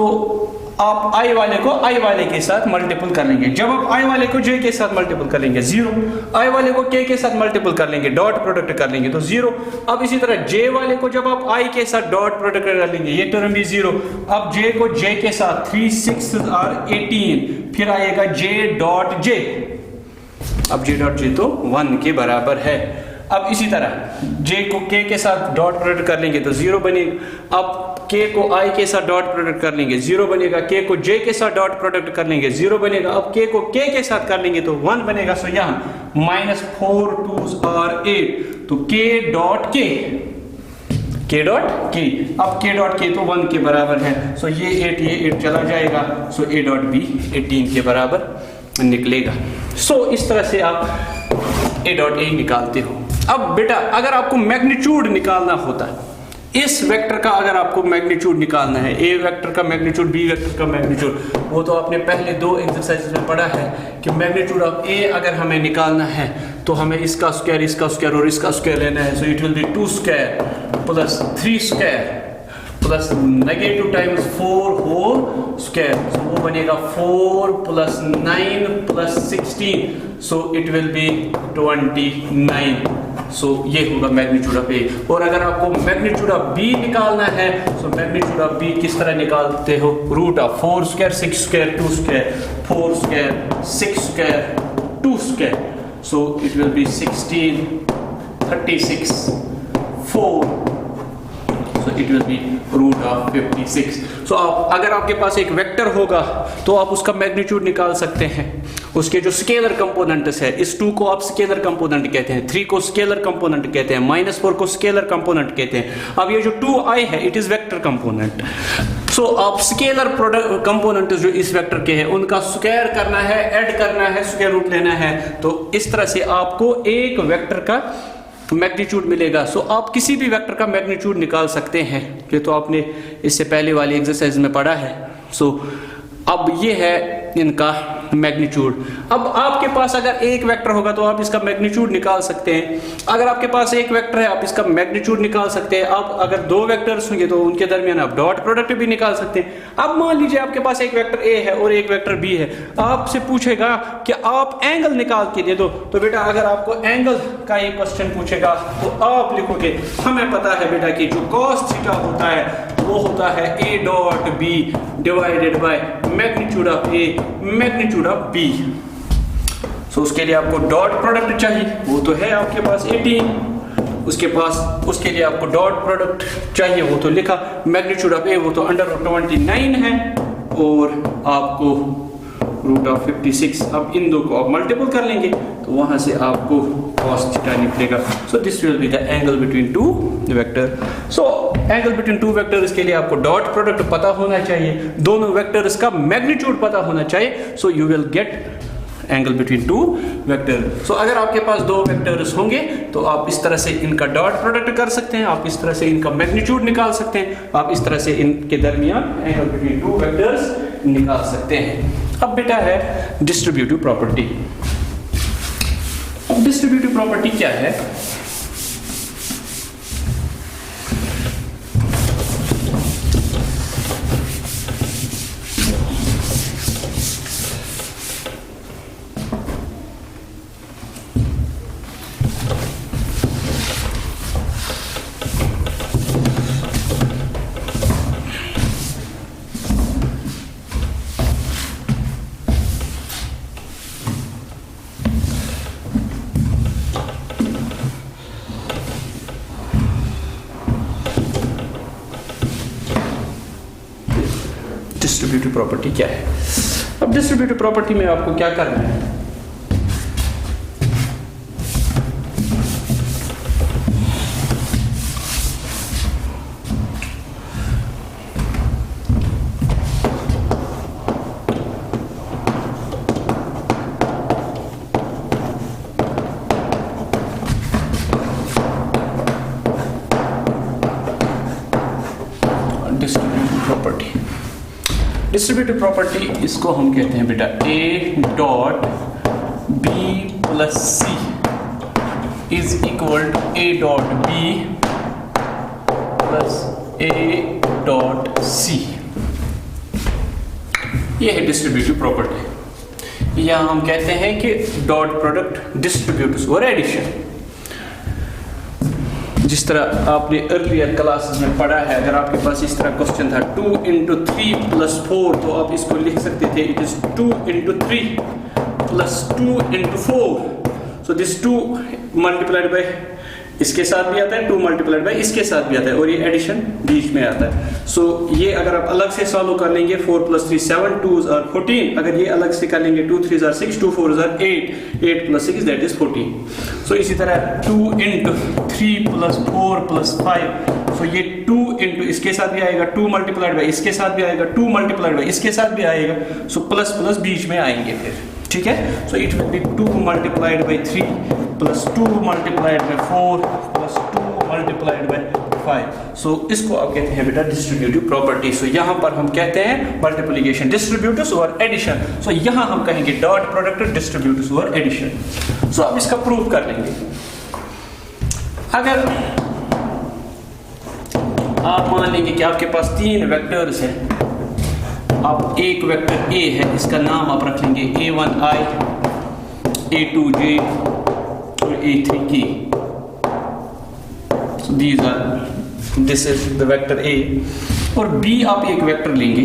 आप आई वाले को आई वाले के साथ मल्टीपल कर लेंगे। जब आप आई वाले को जे के साथ मल्टीपल कर लेंगे 0, आई वाले को के साथ मल्टीपल कर लेंगे, डॉट प्रोडक्ट कर लेंगे तो 0। अब इसी तरह जे वाले को जब आप आई के साथ डॉट प्रोडक्ट कर लेंगे, ये टर्म भी 0। अब जे को जे के साथ 3 6 और 18, फिर आएगा जे डॉट जे, अब जे डॉट जे तो 1 के बराबर है। अब इसी तरह जे को के साथ डॉट प्रोडक्ट कर लेंगे तो 0 बनेगा। अब के को आई के साथ डॉट प्रोडक्ट कर लेंगे 0 बनेगा, के को जे के साथ डॉट प्रोडक्ट कर लेंगे 0 बनेगा। अब के को के साथ कर लेंगे तो 1 बनेगा। सो यहाँ -4 2 और 8, तो के डॉट के अब के डॉट के तो 1 के बराबर है। सो ये 8 चला जाएगा, सो ए डॉट बी 18 के बराबर निकलेगा। सो इस तरह से आप ए डॉट ए निकालते हो। अब बेटा अगर आपको मैग्नीट्यूड निकालना होता है, इस वेक्टर का अगर आपको मैग्नीट्यूड निकालना है, ए वेक्टर का मैग्नीट्यूड, बी वेक्टर का मैग्नीट्यूड, वो तो आपने पहले 2 एक्सरसाइजेस में पढ़ा है कि मैग्नीट्यूड ऑफ ए अगर हमें निकालना है तो हमें इसका स्क्वायर और इसका स्क्वायर लेना है। So it will be 2 square plus 3 square plus negative times 4 whole square, so वो बनेगा 4 plus 9 plus 16, so it will be 29। So ये होगा मैग्नीट्यूड ऑफ ए। और अगर आपको मैग्नीट्यूड ऑफ बी निकालना है, सो मैग्नीट्यूड ऑफ बी किस तरह निकालते हो? Root of 4 square 6 square 2 square, 4 square 6 square 2 square, so it will be 16 36 4, so it will be root of 56। so अगर आपके पास एक वेक्टर होगा तो आप उसका मैग्नीट्यूड निकाल सकते हैं, उसके जो स्केलर कंपोनेंट्स है। इस 2 को आप स्केलर कंपोनेंट कहते हैं, 3 को स्केलर कंपोनेंट कहते हैं, -4 को स्केलर कंपोनेंट कहते हैं। अब ये जो 2i है इट इज वेक्टर कंपोनेंट। सो आप स्केलर प्रोडक्ट कंपोनेंट जो इस वेक्टर के हैं उनका स्क्वायर करना है, ऐड करना है, स्क्वायर रूट लेना है, तो इस तरह से आपको एक वेक्टर का मैग्नीट्यूड मिलेगा। सो आप किसी भी वेक्टर का मैग्नीट्यूड निकाल सकते हैं, ये तो आपने इससे पहले वाली एक्सरसाइज में पढ़ा है। सो अब ये है इनका मैग्नीट्यूड। अब आपके पास अगर एक वेक्टर होगा तो आप इसका मैग्नीट्यूड निकाल सकते हैं। अगर आपके पास एक वेक्टर है आप इसका मैग्नीट्यूड निकाल सकते हैं। अब अगर 2 वेक्टर्स होंगे तो उनके दरमियान आप डॉट प्रोडक्ट भी निकाल सकते हैं। अब मान लीजिए आपके पास एक वेक्टर ए है और एक वेक्टर बी है, आपसे पूछेगा कि आप एंगल निकाल के दे दो। तो बेटा अगर आपको एंगल का एक क्वेश्चन पूछेगा तो आप लिखोगे, हमें पता है बेटा कि जो cos थीटा होता है वो होता है A dot B divided by magnitude of A magnitude of B. So उसके लिए आपको डॉट प्रोडक्ट चाहिए, वो तो है आपके पास 18। उसके लिए आपको डॉट प्रोडक्ट चाहिए, वो तो लिखा। मैग्नीट्यूड ऑफ ए वो तो √29 है और आपको रूट ऑफ 56। अब इन 2 को आप मल्टीपल कर लेंगे तो वहां से आपको cos थीटा निकलेगा। So this will be the angle between 2 vector. So angle between 2 vectors के लिए आपको डॉट प्रोडक्ट पता होना चाहिए, दोनों वेक्टर्स का मैग्नीट्यूड पता होना चाहिए। So you will get angle between 2 vector. So अगर आपके पास 2 वेक्टर्स होंगे तो आप इस तरह से इनका डॉट प्रोडक्ट कर सकते हैं, आप इस तरह से इनका मैग्नीट्यूड निकाल सकते हैं, आप इस तरह से इनके दरमियान एंगल बिटवीन 2 वेक्टर्स निकाल सकते हैं। अब बेटा है डिस्ट्रीब्यूटिव प्रॉपर्टी। अब डिस्ट्रीब्यूटिव प्रॉपर्टी क्या है? डिस्ट्रीब्यूटिव प्रॉपर्टी क्या है? अब डिस्ट्रीब्यूटिव प्रॉपर्टी में आपको क्या करना है? प्रॉपर्टी। डिस्ट्रीब्यूटिव प्रॉपर्टी इसको हम कहते हैं बेटा A dot B plus C is equal to A dot B plus A dot C. ये है डिस्ट्रीब्यूटिव प्रॉपर्टी। यहां हम कहते हैं कि डॉट प्रोडक्ट डिस्ट्रीब्यूटिव्स और एडिशन, जिस तरह आपने अर्लियर क्लासेस में पढ़ा है, अगर आपके पास इस तरह क्वेश्चन था 2 into 3 plus 4 तो आप इसको लिख सकते थे it is 2 into 3 plus 2 into 4। So this 2 multiplied by इसके साथ भी आता है, 2 मल्टीप्लाइड बाय इसके साथ भी आता है, और ये एडिशन बीच में आता है। सो ये अगर आप अलग से सॉल्व कर लेंगे 4 plus 3 7 2s are 14, अगर ये अलग से कर लेंगे 2 3s are 6 2 4s are 8 8 plus 6 that is 14। सो इसी तरह 2 into 3 plus 4 plus 5, सो ये 2 into इसके साथ भी आएगा, 2 मल्टीप्लाइड बाय इसके साथ भी आएगा, 2 मल्टीप्लाइड बाय इसके साथ भी आएगा, सो प्लस प्लस बीच में आएंगे फिर, ठीक है। So it will be 2 multiplied by 3 plus 2 multiplied by 4 plus 2 multiplied by 5। सो इसको आप कहते हैं बेटा डिस्ट्रीब्यूटिव प्रॉपर्टी। सो यहाँ पर हम कहते हैं मल्टीप्लिकेशन डिस्ट्रीब्यूटिव्स और एडिशन। सो यहाँ हम कहेंगे डॉट प्रोडक्ट डिस्ट्रीब्यूटिव्स और एडिशन। सो अब इसका प्रूफ कर लेंगे। अगर आप मान लेंगे कि आपके पास 3 वेक्टर्स हैं, आप एक वेक्टर ए है, इसका नाम आप रख लेंगे a1i a2j और a3k। so this is the vector a, और b आप एक वेक्टर लेंगे,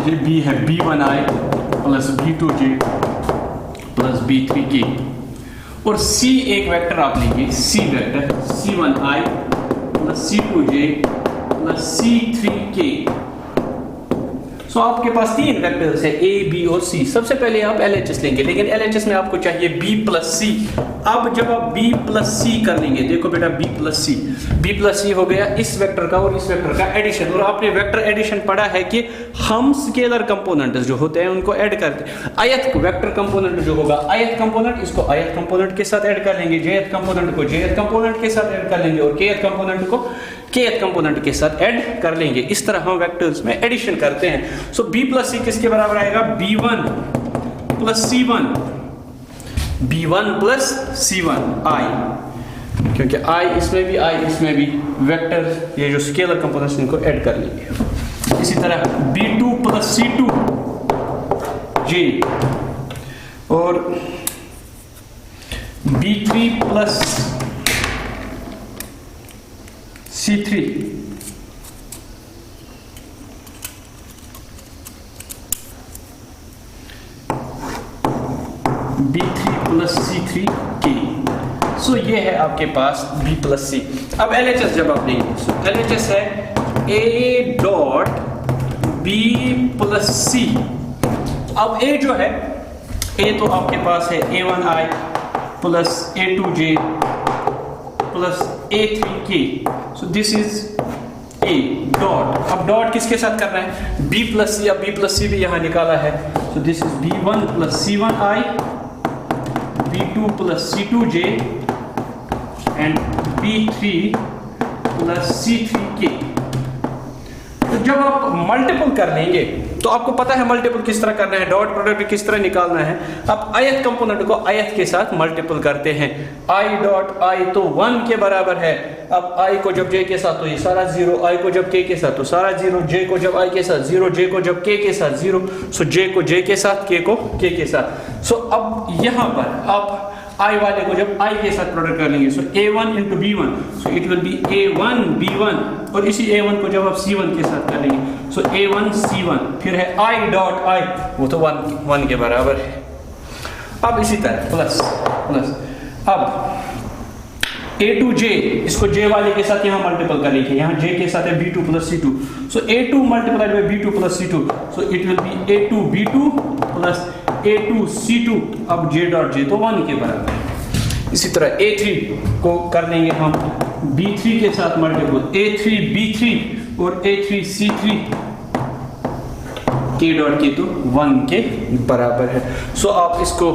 ये b है b1i plus b2j plus b3k, और c एक वेक्टर आप लेंगे c vector c1i plus c2j plus c3k। सो आपके पास 3 वेक्टर्स है a b और c। सबसे पहले आप LHS लेंगे, लेकिन LHS में आपको चाहिए b प्लस c। अब जब आप b प्लस c कर लेंगे, देखो बेटा b प्लस c हो गया इस वेक्टर का और इस वेक्टर का एडिशन। और आपने वेक्टर एडिशन पढ़ा है कि हम स्केलर कंपोनेंट्स जो होते हैं उनको ऐड करते हैं। आयत वेक्टर कंपोनेंट जो होगा आयत कंपोनेंट, इसको आयत कंपोनेंट के साथ ऐड कर लेंगे, jth कंपोनेंट को jth कंपोनेंट के साथ ऐड कर लेंगे, और kth कंपोनेंट को kth कंपोनेंट के साथ ऐड कर लेंगे। इस तरह हम वेक्टर्स में एडिशन करते हैं। सो b प्लस c किसके बराबर आएगा? b1 plus c1, b1 plus c1 i, क्योंकि i इसमें भी वेक्टर ये जो स्केलर कंपोनेंट्स इनको ऐड कर लेंगे। इसी तरह b2 प्लस c2 j और b3 plus c3 b3 plus c3k। सो ये है आपके पास b प्लस c। अब LHS जब आप लेंगे, सो LHS है a dot b plus c। अब a जो है a तो आपके पास है a1i plus a2j plus a3k। So this is a dot. अब डॉट किसके साथ करना है? b plus c। अब b प्लस c भी यहां निकाला है, so this is b1 plus c1i b2 plus c2j and b3 plus c3k। तो जब आप मल्टीपल कर लेंगे तो आपको पता है मल्टीपल किस तरह करना है, डॉट प्रोडक्ट किस तरह निकालना है। आप आयत कंपोनेंट को आयत के साथ मल्टीपल करते हैं। i डॉट i तो 1 के बराबर है। अब i को जब j के साथ तो ये सारा 0, i को जब k के साथ तो सारा 0, j को जब i के साथ 0, j को जब k के साथ 0, सो j को j के साथ, k को k के साथ। सो अब यहां पर आप i वाले को जब i के साथ प्रोडक्ट कर लेंगे, सो a1 into b1, so it will B a1 b1, और इसी a1 को जब आप c1 के साथ कर लेंगे, सो a1 c1, फिर है i डॉट i, वो तो 1 के बराबर है। अब इसी तरह प्लस अब a2j, इसको j वाले के साथ यहाँ मल्टीपल कर लेंगे, यहाँ j के साथ है b2 plus c2, so a2 multiplied by b2 plus c2, so it will B a2 b2 plus a2 c2। अब j डॉट j तो 1 के बराबर है। इसी तरह a3 को कर लेंगे हम b3 के साथ मल्टीपल, a3 b3 और a3 c3, k dot k तो 1 के बराबर है। सो आप इसको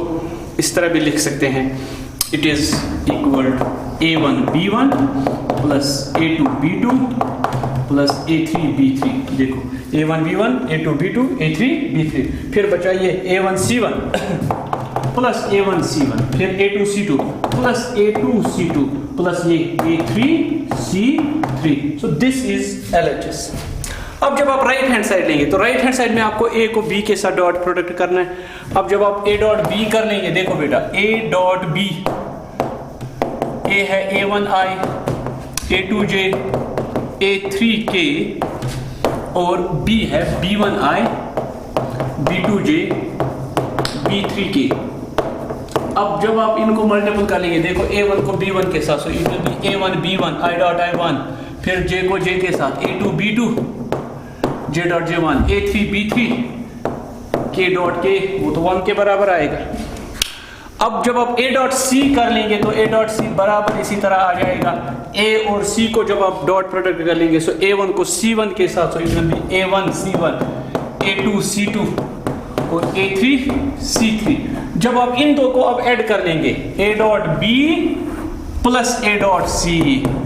इस तरह भी लिख सकते हैं it is equal to a1 b1 plus a2 b2 plus a3 b3। देखो a1 b1 a2 b2 a3 b3, फिर बचा ये a1 c1 plus a1 c1, फिर a2 c2 plus a2 c2 plus ये a3 c3। So this is LHS। अब जब आप राइट हैंड साइड लेंगे तो राइट हैंड साइड में आपको a को b के साथ डॉट प्रोडक्ट करना है। अब जब आप a डॉट b कर लेंगे, देखो बेटा a डॉट b, a है a1i, a2j, a3k और b है b1i, b2j, b3k। अब जब आप इनको मल्टीपल कर लेंगे, देखो a1 को b1 के साथ, सो it will B a1 b1 i dot i1, फिर j को j के साथ a2 b2 j dot j1, a3 b3 k dot k, वो तो 1 के बराबर आएगा। अब जब आप a डॉट c कर लेंगे तो a डॉट c बराबर इसी तरह आ जाएगा। a और c को जब आप डॉट प्रोडक्ट कर लेंगे, सो a1 को c1 के साथ, सो it will B a1 c1, a2 c2 और a3 c3। जब आप इन दो को अब ऐड कर लेंगे, a dot b plus a dot c,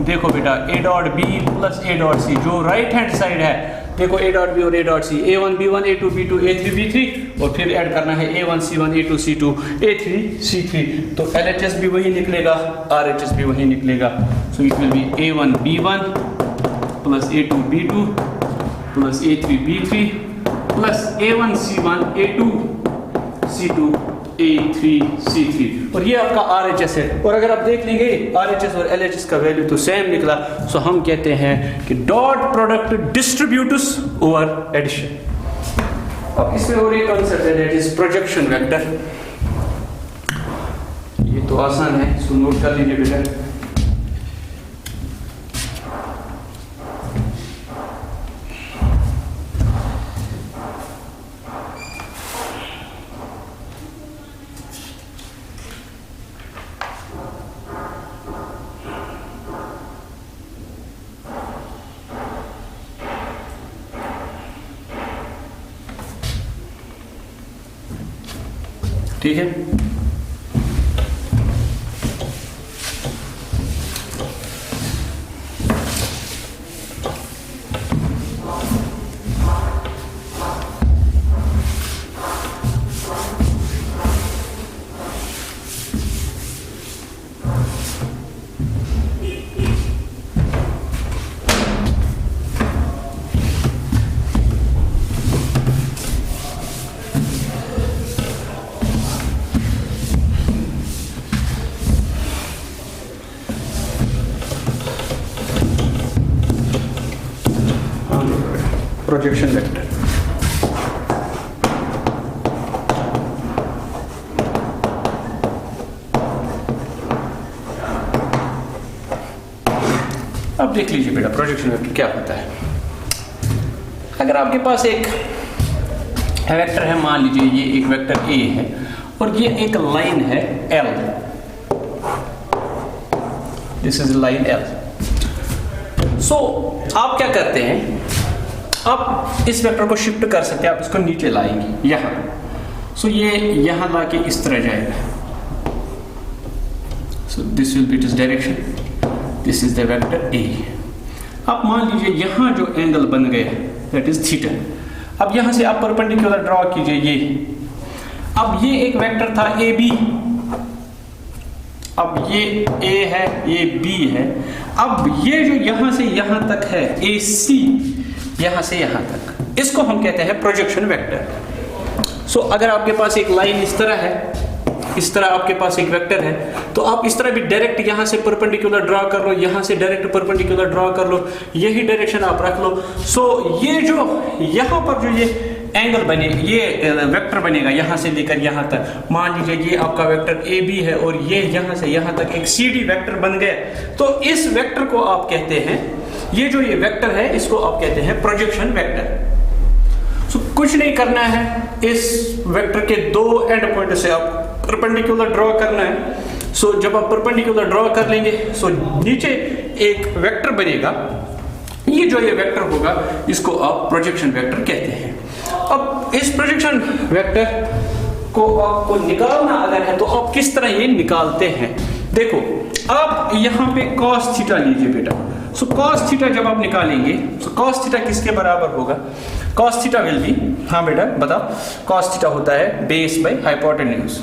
देखो बेटा a dot b plus a dot c जो राइट हैंड साइड है, देखो a डॉट b और a dot c, a1 b1 a2 b2 a3 b3 और फिर ऐड करना है a1 c1 a2 c2 a3 c3। तो LHS भी वही निकलेगा, RHS भी वही निकलेगा। सो it will B a1 b1 plus a2 b2 plus a3 b3 plus a1 c1 a2 c2 a3 c3, और ये आपका RHS है। और अगर आप देख लेंगे RHS और LHS का वैल्यू तो सेम निकला, सो हम कहते हैं कि डॉट प्रोडक्ट डिस्ट्रीब्यूटिव्स ओवर एडिशन। अब इसमें और एक कांसेप्ट है दैट इज प्रोजेक्शन वेक्टर। ये तो आसान है, इसको नोट कर लीजिए बेटा। ठीक है, प्रोजेक्शन वेक्टर। अब देख लीजिए बेटा प्रोजेक्शन वेक्टर क्या होता है। अगर आपके पास एक वेक्टर है, मान लीजिए ये एक वेक्टर A है और ये एक लाइन है L, this is line L। सो आप क्या करते हैं, आप इस वेक्टर को शिफ्ट कर सकते हैं, आप इसको नीचे लाएंगे यहां, सो ये यहां लाके इस तरह जाएगा। So this will be its direction, this is the vector A। आप मान लीजिए यहां जो एंगल बन गया दैट इज थीटा। अब यहां से आप परपेंडिकुलर ड्रॉ कीजिए ये। अब ये एक वेक्टर था AB, अब ये A है, ये B है। अब ये जो यहां से यहां तक है AC, यहां से यहां तक, इसको हम कहते हैं प्रोजेक्शन वेक्टर। सो अगर आपके पास एक लाइन इस तरह है, इस तरह आपके पास एक वेक्टर है, तो आप इस तरह भी डायरेक्ट यहां से परपेंडिकुलर ड्रॉ कर लो, यहां से डायरेक्ट परपेंडिकुलर ड्रॉ कर लो, यही डायरेक्शन आप रख लो। सो ये जो यहां पर जो ये एंगल बने, ये वेक्टर बनेगा यहां से लेकर यहां तक। मान लीजिए ये आपका वेक्टर AB है और ये यहां से यहां तक एक CD वेक्टर बन गया, तो इस वेक्टर को आप कहते हैं, ये जो ये वेक्टर है इसको आप कहते हैं प्रोजेक्शन वेक्टर। सो कुछ नहीं करना है, इस वेक्टर के दो एंड पॉइंट से आप परपेंडिकुलर ड्रॉ करना है। सो जब आप परपेंडिकुलर ड्रॉ कर लेंगे, सो नीचे एक वेक्टर बनेगा, ये जो ये वेक्टर होगा इसको आप प्रोजेक्शन वेक्टर कहते हैं। अब इस प्रोजेक्शन वेक्टर को आपको निकालना अगर है तो आप किस तरह ये निकालते हैं, देखो आप यहां पे cos थीटा लीजिए बेटा। सो cos थीटा जब आप निकालेंगे, सो cos थीटा किसके बराबर होगा? cos थीटा विल बी, हाँ बेटा बताओ, cos थीटा होता है बेस बाय हाइपोटेन्यूज,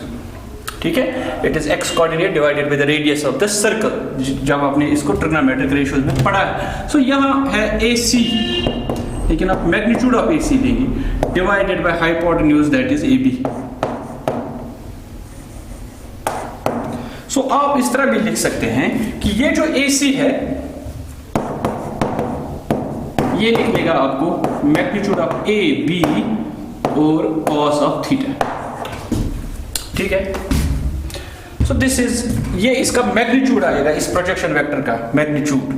ठीक है। It is x coordinate divided by the radius of the circle, जब आपने इसको ट्रिग्नोमेट्रिक रेशियोज में पढ़ा है। सो यहां है AC, लेकिन आप मैग्नीट्यूड ऑफ AC लेंगे divided by hypotenuse that is AB। सो आप इस तरह भी लिख सकते हैं कि ये जो AC है ये लिख लेगा आपको मैग्नीट्यूड ऑफ AB और cos ऑफ थीटा, ठीक है। सो दिस इज, ये इसका मैग्नीट्यूड आएगा, इस प्रोजेक्शन वेक्टर का मैग्नीट्यूड,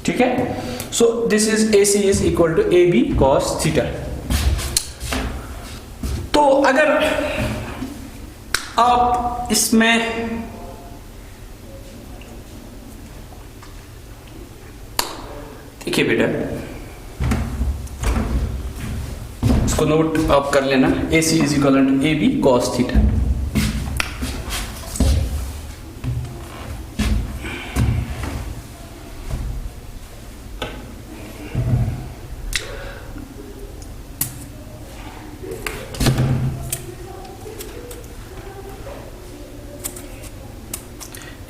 ठीक है। So this is AC is equal to AB cos theta. तो अगर आप इसमें देखिए बेटा, इसको नोट आप कर लेना, AC is equal to AB cos थीटा।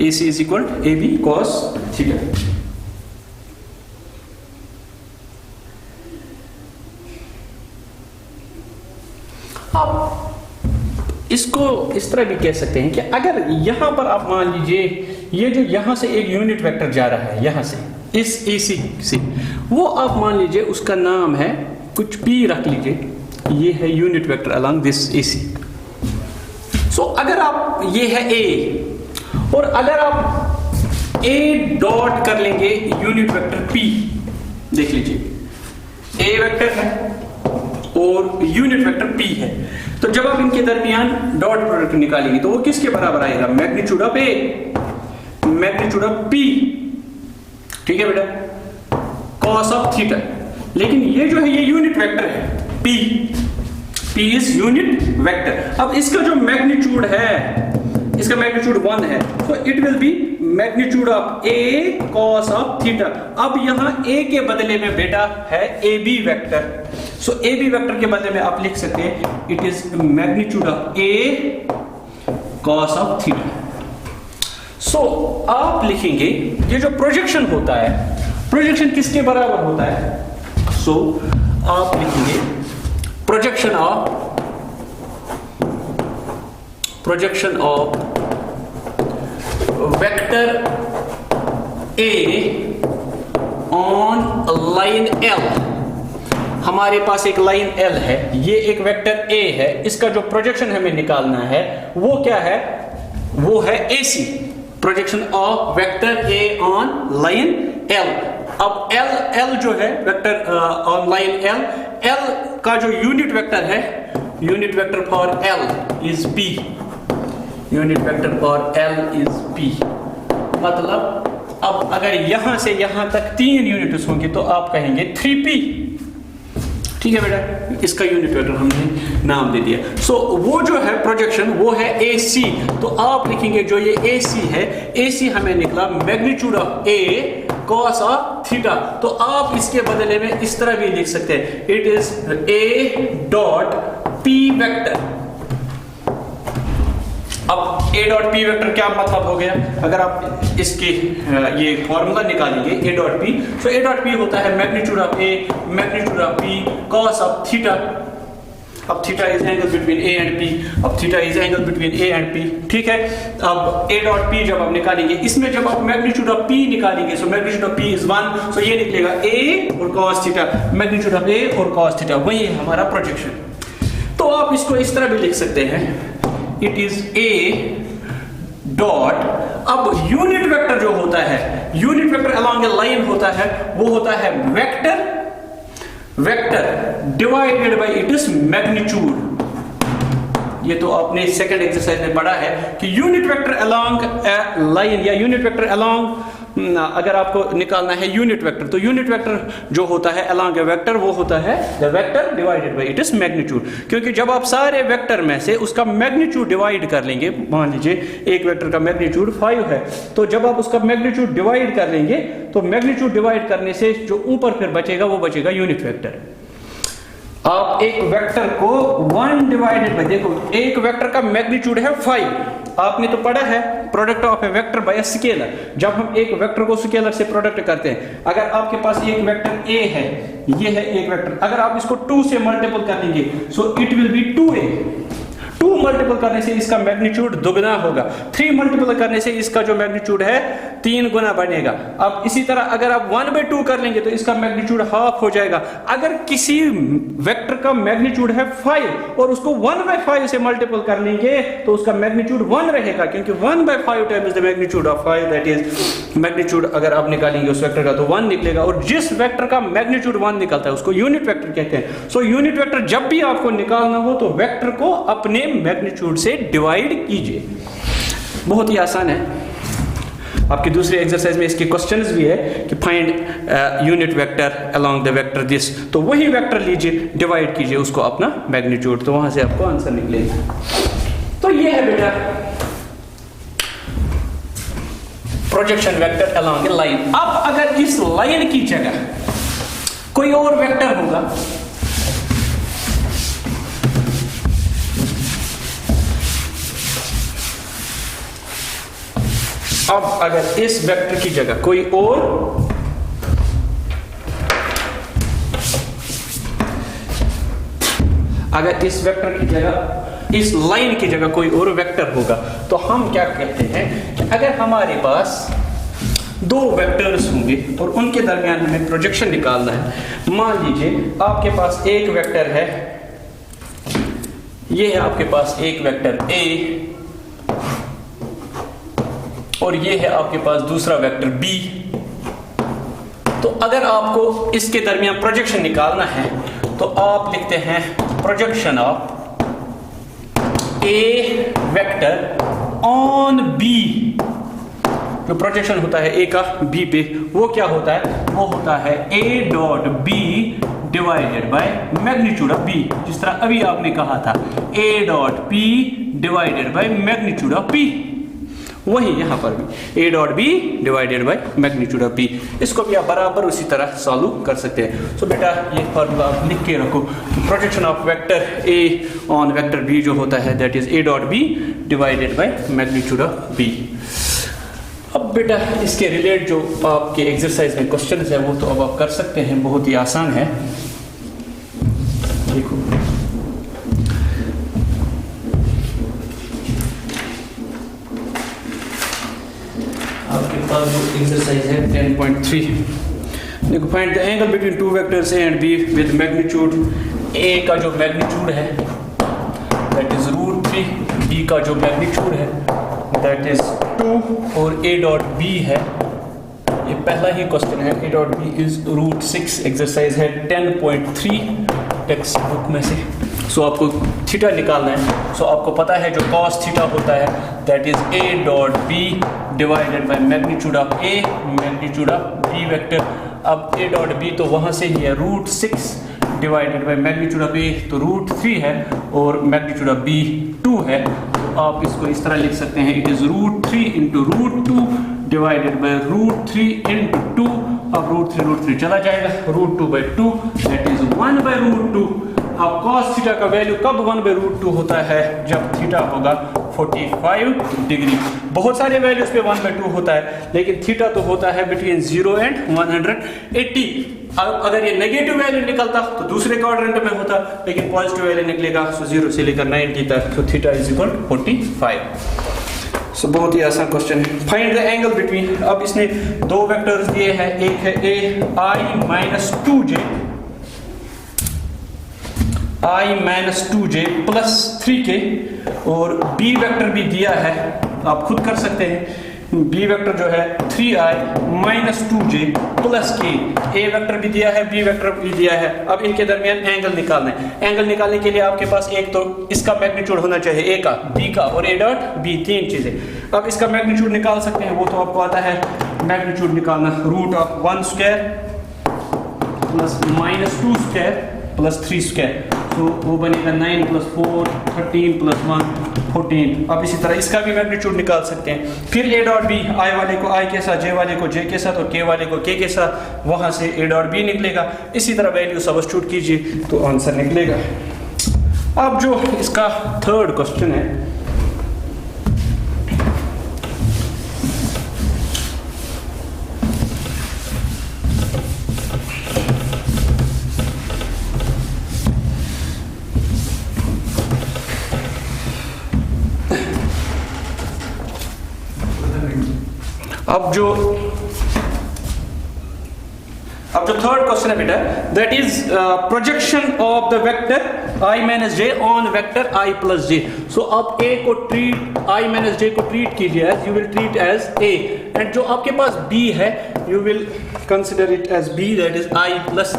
AC is equal to AB cos theta। आप इसको इस तरह भी कह सकते हैं कि अगर यहां पर आप मान लीजिए ये जो यहां से एक यूनिट वेक्टर जा रहा है, यहां से इस AC से, वो आप मान लीजिए उसका नाम है कुछ P रख लीजिए, ये है unit vector along this AC। सो अगर आप, ये है A, और अगर आप A डॉट कर लेंगे यूनिट वेक्टर P, देख लीजिए A वेक्टर है और यूनिट वेक्टर P है, तो जब आप इनके दरमियान डॉट प्रोडक्ट निकालेंगे तो वो किसके बराबर आएगा? Magnitude of A, magnitude of P, ठीक है बेटा, cos ऑफ थीटा। लेकिन ये जो है ये यूनिट वेक्टर है P इज यूनिट वेक्टर। अब इसका जो मैग्नीट्यूड है, इसका मैग्नीट्यूड 1 है, तो it will be magnitude of A cos of theta. अब यहां A के बदले में बेटा है AB vector, so AB vector के बदले में आप लिख सकते हैं it is magnitude of A cos of theta. So आप लिखेंगे ये जो प्रोजेक्शन होता है, प्रोजेक्शन किसके बराबर होता है? सो आप लिखेंगे projection of vector A on line L। हमारे पास एक लाइन L है, ये एक वेक्टर A है, इसका जो प्रोजेक्शन हमें निकालना है वो क्या है? वो है AC, projection of vector A on line L। अब L जो है वेक्टर ऑन लाइन L का जो यूनिट वेक्टर है, unit vector for L is P, unit vector for L is P। मतलब अब अगर यहां से यहां तक 3 यूनिट्स होंगे तो आप कहेंगे 3P, ठीक है बेटा, इसका यूनिट वेक्टर हमने नाम दे दिया। सो वो जो है प्रोजेक्शन वो है AC, तो आप लिखेंगे जो ये AC है, AC हमें निकला magnitude of A cos of theta. तो आप इसके बदले में इस तरह भी लिख सकते हैं, it is A dot P vector. अब A डॉट P वेक्टर क्या मतलब हो गया? अगर आप इसके ये फॉर्मूला निकालेंगे A डॉट P, तो A डॉट P होता है magnitude of A, magnitude of P cos of theta. अब theta is angle between A and P, अब theta is angle between A and P, ठीक है। अब A डॉट P जब आप निकालेंगे, इसमें जब आप मैग्नीट्यूड ऑफ P निकालेंगे, सो मैग्नीट्यूड ऑफ P इज 1, सो ये निकलेगा A और cos theta, magnitude of A और cos थीटा, वही है हमारा प्रोजेक्शन। तो आप इसको इस तरह भी लिख सकते हैं, इट इज A डॉट, अब यूनिट वेक्टर जो होता है, यूनिट वेक्टर अलोंग ए लाइन होता है, वो होता है vector divided by it is magnitude. ये तो आपने सेकंड एक्सरसाइज में पढ़ा है कि यूनिट वेक्टर अलोंग ए लाइन या यूनिट वेक्टर अलोंग अगर आपको निकालना है यूनिट वेक्टर, तो यूनिट वेक्टर जो होता है अलोंग ए वेक्टर वो होता है the vector divided by it is magnitude. क्योंकि जब आप सारे वेक्टर में से उसका मैग्नीट्यूड डिवाइड कर लेंगे, मान लीजिए एक वेक्टर का मैग्नीट्यूड 5 है, तो जब आप उसका मैग्नीट्यूड डिवाइड कर लेंगे तो मैग्नीट्यूड डिवाइड करने से जो ऊपर फिर बचेगा वो बचेगा यूनिट वेक्टर। आप एक वेक्टर को 1 डिवाइडेड बाय, देखो एक वेक्टर का मैग्नीट्यूड है 5, आपने तो पढ़ा है product of A vector by scalar. जब हम एक वेक्टर को स्केलर से प्रोडक्ट करते हैं, अगर आपके पास एक वेक्टर ए है, ये है एक वेक्टर, अगर आप इसको 2 से मल्टीपल कर देंगे सो it will B 2a। 2 multiple करने से इसका मैग्नीट्यूड दुगना होगा, 3 मल्टीपल करने से इसका जो मैग्नीट्यूड है 3 गुना बनेगा। अब इसी तरह अगर आप 1/2 कर लेंगे तो इसका मैग्नीट्यूड हाफ हो जाएगा। अगर किसी वेक्टर का मैग्नीट्यूड है 5 और उसको 1/5 से मल्टीपल कर लेंगे तो उसका मैग्नीट्यूड 1 रहेगा, क्योंकि 1/5 times the magnitude of 5, that is magnitude अगर आप निकालेंगे उस वेक्टर का तो 1 निकलेगा। और जिस वेक्टर का मैग्नीट्यूड 1 निकलता है उसको यूनिट वेक्टर कहते हैं। सो यूनिट वेक्टर जब भी आपको निकालना हो तो वेक्टर को अपने मैग्नीट्यूड से डिवाइड कीजिए। बहुत ही आसान है। आपकी दूसरी एक्सरसाइज में इसके क्वेश्चंस भी है कि find unit vector along the vector this, तो वही वेक्टर लीजिए, डिवाइड कीजिए उसको अपना मैग्नीट्यूड, तो वहां से आपको आंसर निकलेगा। तो ये है बेटा प्रोजेक्शन वेक्टर अलोंग ए लाइन। अब अगर इस लाइन की जगह कोई और वेक्टर होगा, अब अगर इस वेक्टर की जगह कोई और अगर इस वेक्टर की जगह, इस लाइन की जगह कोई और वेक्टर होगा तो हम क्या कहते हैं कि अगर हमारे पास 2 वेक्टर्स होंगे और उनके दरमियान हमें प्रोजेक्शन निकालना है। मान लीजिए आपके पास एक वेक्टर है, ये है आपके पास एक वेक्टर A और ये है आपके पास दूसरा वेक्टर B। तो अगर आपको इसके दरमियान प्रोजेक्शन निकालना है तो आप लिखते हैं projection of A vector on B। जो प्रोजेक्शन होता है A का B पे वो क्या होता है, वो होता है A dot B divided by magnitude of B। जिस तरह अभी आपने कहा था A dot B divided by magnitude of B, वही यहां पर भी A dot B divided by magnitude of B। इसको भी आप बराबर उसी तरह सॉल्व कर सकते हैं। सो बेटा ये फॉर्मूला आप लिख के रखो, projection of vector A on vector B जो होता है that is A dot B divided by magnitude of B। अब बेटा इसके रिलेटेड जो आपके एक्सरसाइज में क्वेश्चन है वो तो अब आप कर सकते हैं, बहुत ही आसान है। देखो आपके पास जो एक्सरसाइज है 10.3, देखो find the angle between 2 vectors A and B with magnitude. A का जो मैग्नीट्यूड है दैट इज √3, B का जो मैग्नीट्यूड है दैट इज 2 और A डॉट B है, ये पहला ही क्वेश्चन है, A dot B is √6। Exercise है 10.3 टेक्स्ट बुक में से। सो आपको थीटा निकालना है। सो आपको पता है जो cos थीटा होता है that is A dot B divided by magnitude of A magnitude of B vector. अब A डॉट B तो वहां से ही है √6 divided by magnitude of A तो √3 है और मैग्नीट्यूड ऑफ B 2 है। तो आप इसको इस तरह लिख सकते हैं, it is √3 into √2 divided by √3 into 2। अब √3 चला जाएगा, √2/2 दैट इज 1/√2। अब cos थीटा का वैल्यू कब 1/√2 होता है, जब थीटा होगा 45 डिग्री। बहुत सारे वैल्यूज पे 1/2 होता है, लेकिन थीटा तो होता है बिटवीन 0 एंड 180। अब अगर ये नेगेटिव वैल्यू निकलता तो दूसरे क्वाड्रेंट में होता, लेकिन पॉजिटिव वैल्यू निकलेगा, सो 0 से लेकर 90 तक, तो थीटा इज इक्वल 45। सो बहुत ही आसान क्वेश्चन है। फाइंड द एंगल बिटवीन, अब इसने 2 वेक्टर्स दिए हैं, एक है I-2j प्लस 3k और B वेक्टर भी दिया है, आप खुद कर सकते हैं। B वेक्टर जो है 3I-2j plus k। A vector भी दिया है, B वेक्टर भी दिया है। अब इनके दरमियान एंगल निकालना है। एंगल निकालने के लिए आपके पास एक तो इसका मैग्नीट्यूड होना चाहिए, A का, B का और A डॉट B, 3 चीजें। अब इसका मैग्नीट्यूड निकाल सकते हैं, वो तो आपको आता है मैग्नीट्यूड निकालना, root of 1 square plus minus 2 square plus 3 square, तो वो बनेगा 9 प्लस 4 13 प्लस 1 14। अब इसी तरह इसका भी मैग्नीट्यूड निकाल सकते हैं। फिर ए डॉट बी, आई वाले को आई के साथ, जे वाले को जे के साथ और के वाले को के साथ, वहाँ से ए डॉट बी निकलेगा। इसी तरह वैल्यू सब्स्टिट्यूट कीजिए तो आंसर निकलेगा। अब जो इसका थर्ड क्वेश्चन है, अब जो थर्ड क्वेश्चन है बेटा, that is projection of the vector i minus J on vector i plus J. So आप a को ट्रीट, i माइनस जे को ट्रीट कीजिए as, you will treat as a, and जो आपके पास b है you will consider it as b, that is i plus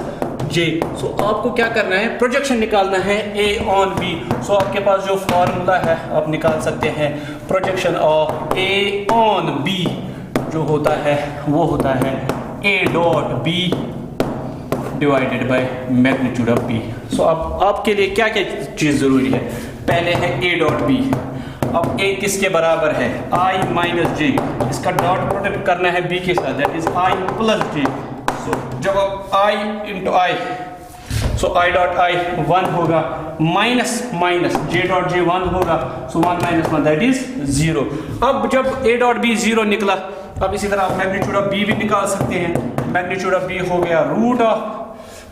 j। सो आपको क्या करना है, प्रोजेक्शन निकालना है a ऑन b। सो आपके पास जो फॉर्मूला है आप निकाल सकते हैं, projection of a on b जो होता है वो होता है a dot b divided by magnitude of b। सो अब आपके लिए क्या क्या चीज़ ज़रूरी है, पहले है a डॉट b। अब a किसके बराबर है, i माइनस जे, इसका डॉट प्रोडक्ट करना है b के साथ, that is i plus J. सो जब आप i into i, so i dot i 1 होगा, minus minus j dot j 1 होगा, सो 1 माइनस 1 दैट इज 0। अब जब a डॉट b 0 निकला, अब इसी तरह आप मैग्नीट्यूड ऑफ b भी निकाल सकते हैं। मैग्नीट्यूड ऑफ b हो गया root of